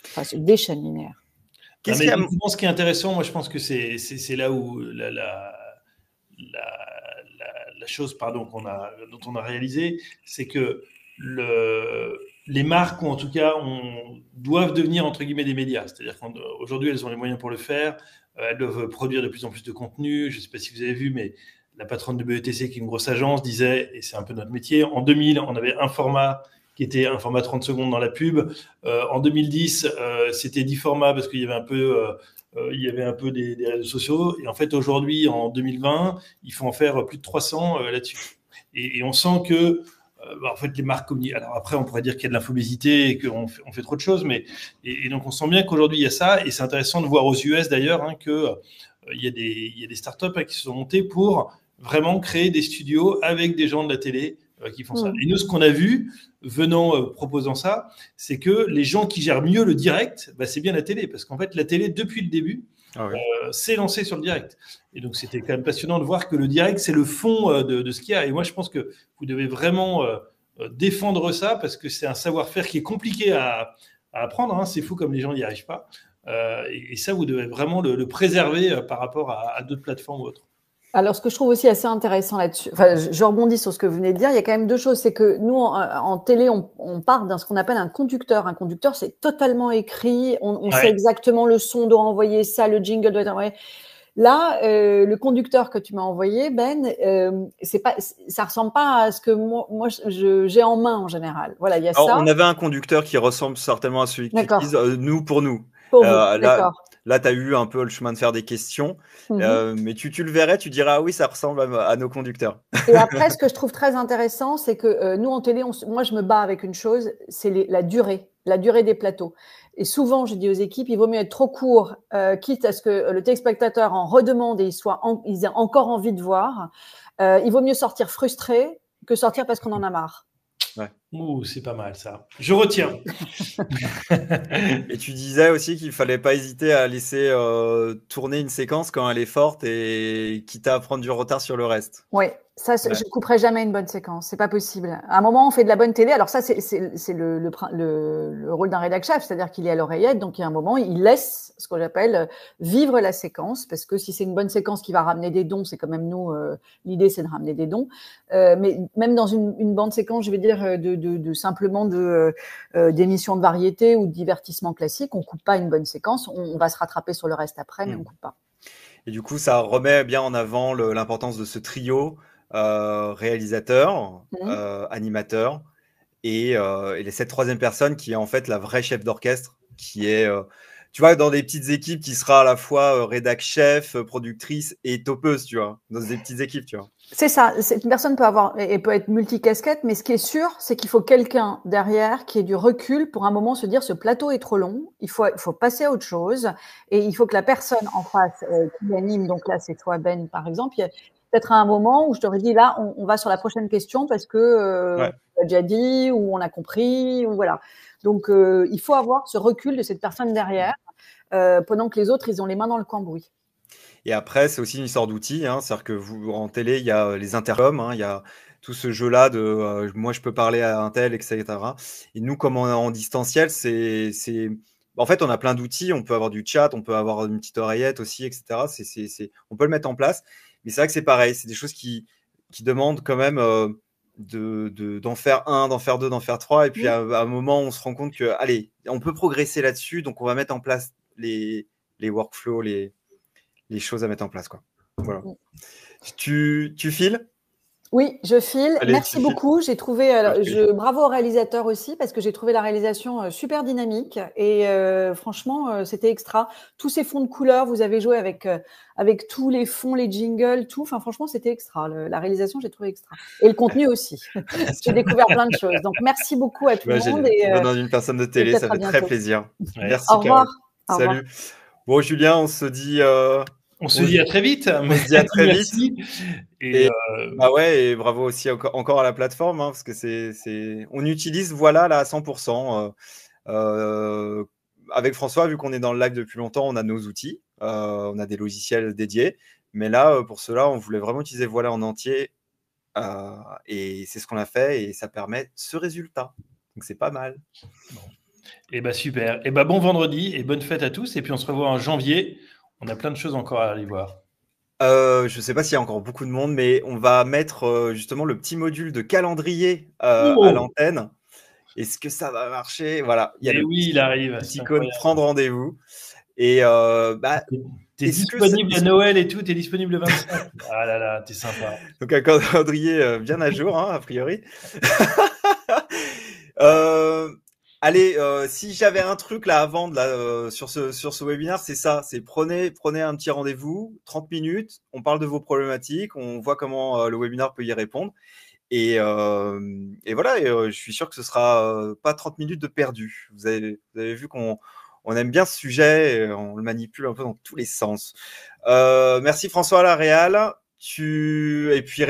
enfin sur des chaînes linéaires. Ce qui est intéressant, moi, je pense que c'est là où la chose dont on a réalisé, c'est que les marques, ou en tout cas, doivent devenir, entre guillemets, des médias. C'est-à-dire qu'aujourd'hui, elles ont les moyens pour le faire. Elles doivent produire de plus en plus de contenu. Je ne sais pas si vous avez vu, mais la patronne de BETC, qui est une grosse agence, disait, et c'est un peu notre métier, en 2000, on avait un format qui était un format 30 secondes dans la pub. En 2010, c'était 10 formats parce qu'il y avait un peu des réseaux sociaux. Et en fait, aujourd'hui, en 2020, il faut en faire plus de 300 là-dessus. Et on sent que en fait, les marques communiquent. Alors après, on pourrait dire qu'il y a de l'infobésité et qu'on fait trop de choses. Et donc, on sent bien qu'aujourd'hui, il y a ça. Et c'est intéressant de voir aux US, d'ailleurs, qu'il y a des startups qui se sont montées pour vraiment créer des studios avec des gens de la télé qui font ça. Et nous, ce qu'on a vu, proposant ça, c'est que les gens qui gèrent mieux le direct, c'est bien la télé. Parce qu'en fait, la télé, depuis le début, s'est lancée sur le direct. Et donc, c'était quand même passionnant de voir que le direct, c'est le fond de ce qu'il y a. Et moi, je pense que vous devez vraiment défendre ça parce que c'est un savoir-faire qui est compliqué à apprendre. Hein. C'est fou comme les gens n'y arrivent pas. Et ça, vous devez vraiment le préserver par rapport à d'autres plateformes ou autres. Alors, ce que je trouve aussi assez intéressant là-dessus, enfin, je rebondis sur ce que vous venez de dire, il y a quand même deux choses. C'est que nous, en télé, on part d'un ce qu'on appelle un conducteur. Un conducteur, c'est totalement écrit. On sait exactement le son doit envoyer ça, le jingle doit être envoyé. Là, le conducteur que tu m'as envoyé, Ben, ça ressemble pas à ce que moi j'ai en main en général. Voilà, il y a ça. On avait un conducteur qui ressemble certainement à celui qu'ils utilisent nous pour nous. Pour vous, d'accord. Là, tu as eu un peu le chemin de faire des questions, mais tu le verrais, tu dirais, ah oui, ça ressemble à nos conducteurs. Et après, ce que je trouve très intéressant, c'est que nous, en télé, moi, je me bats avec une chose, c'est la durée des plateaux. Et souvent, je dis aux équipes, il vaut mieux être trop court, quitte à ce que le téléspectateur en redemande et ils aient encore envie de voir. Il vaut mieux sortir frustré que sortir parce qu'on en a marre. Ouais. Ouh, c'est pas mal ça. Je retiens. Et tu disais aussi qu'il fallait pas hésiter à laisser tourner une séquence quand elle est forte et quitte à prendre du retard sur le reste. Oui, ça, je ne couperai jamais une bonne séquence. C'est pas possible. À un moment, on fait de la bonne télé. Alors ça, c'est le rôle d'un rédac chef, c'est-à-dire qu'il est à l'oreillette. Donc, il y a un moment, il laisse ce qu'on appelle vivre la séquence, parce que si c'est une bonne séquence qui va ramener des dons, c'est quand même nous, l'idée, c'est de ramener des dons. Mais même dans une bande séquence, je vais dire, simplement d'émissions de variété ou de divertissement classique, on coupe pas une bonne séquence. On va se rattraper sur le reste après, mais on coupe pas. Et du coup, ça remet bien en avant l'importance de ce trio réalisateur, animateur et cette troisième personne qui est en fait la vraie chef d'orchestre, qui est, tu vois, dans des petites équipes qui sera à la fois rédac chef, productrice et topeuse, tu vois, dans des petites équipes, tu vois. C'est ça. Une personne peut être multicasquette, mais ce qui est sûr, c'est qu'il faut quelqu'un derrière qui ait du recul pour un moment se dire ce plateau est trop long, il faut passer à autre chose et il faut que la personne en face qui anime, donc là c'est toi Ben par exemple, il y a peut-être un moment où je t'aurais dit là on va sur la prochaine question parce que on a déjà dit ou on a compris ou voilà. Donc il faut avoir ce recul de cette personne derrière pendant que les autres ils ont les mains dans le cambouis. Et après, c'est aussi une histoire d'outils. Hein, c'est-à-dire que en télé, il y a les intercoms, il y a tout ce jeu-là de moi, je peux parler à un tel, etc. Et nous, comme on est en distanciel, en fait, on a plein d'outils. On peut avoir du chat, on peut avoir une petite oreillette aussi, etc. On peut le mettre en place. Mais c'est vrai que c'est pareil. C'est des choses qui demandent quand même d'en faire un, d'en faire deux, d'en faire trois. Et puis, à un moment, on se rend compte que, allez, on peut progresser là-dessus. Donc, on va mettre en place les workflows, les choses à mettre en place, quoi. Voilà. Tu files ? Oui, je file. Allez, merci beaucoup. J'ai trouvé, bravo au réalisateur aussi, parce que j'ai trouvé la réalisation super dynamique et franchement, c'était extra. Tous ces fonds de couleurs, vous avez joué avec tous les fonds, les jingles, tout. Enfin, franchement, c'était extra. La réalisation, j'ai trouvé extra. Et le contenu aussi. J'ai découvert plein de choses. Donc, merci beaucoup à tout le monde. Dans une personne de télé, ça fait très plaisir. Ouais. Merci, au revoir. Carole. Salut. Bon, Julien, on se dit... On se dit à très vite. On se dit à très vite. Et bah ouais, et bravo aussi encore à la plateforme, hein, parce que on utilise Voilà là à 100%. Avec François, vu qu'on est dans le live depuis longtemps, on a nos outils, on a des logiciels dédiés. Mais là, pour cela, on voulait vraiment utiliser Voilà en entier. Et c'est ce qu'on a fait et ça permet ce résultat. Donc c'est pas mal. Bon. Et bah super. Et bah bon vendredi et bonne fête à tous. Et puis on se revoit en janvier. On a plein de choses encore à aller voir. Je ne sais pas s'il y a encore beaucoup de monde, mais on va mettre justement le petit module de calendrier à l'antenne. Est-ce que ça va marcher ? Voilà. Il arrive. Petit icône prendre rendez-vous. Et t'es disponible à Noël et tout, t'es disponible le 25. Ah là là, t'es sympa. Donc un calendrier bien à jour, hein, a priori. Allez, si j'avais un truc là avant sur ce webinaire, c'est ça, c'est prenez un petit rendez-vous, 30 minutes, on parle de vos problématiques, on voit comment le webinaire peut y répondre. Et voilà, je suis sûr que ce sera pas 30 minutes de perdu. Vous avez vu qu'on aime bien ce sujet, on le manipule un peu dans tous les sens. Merci François à la réal. Et puis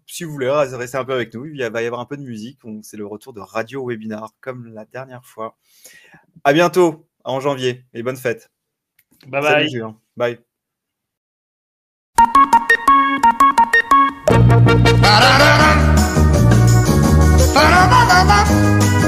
si vous voulez, restez un peu avec nous. Il va y avoir un peu de musique. C'est le retour de Radio Webinar comme la dernière fois. À bientôt en janvier et bonne fête. Bye bye. Salut Julien. Bye. Ba-da-da-da. Ba-da-ba-ba-ba.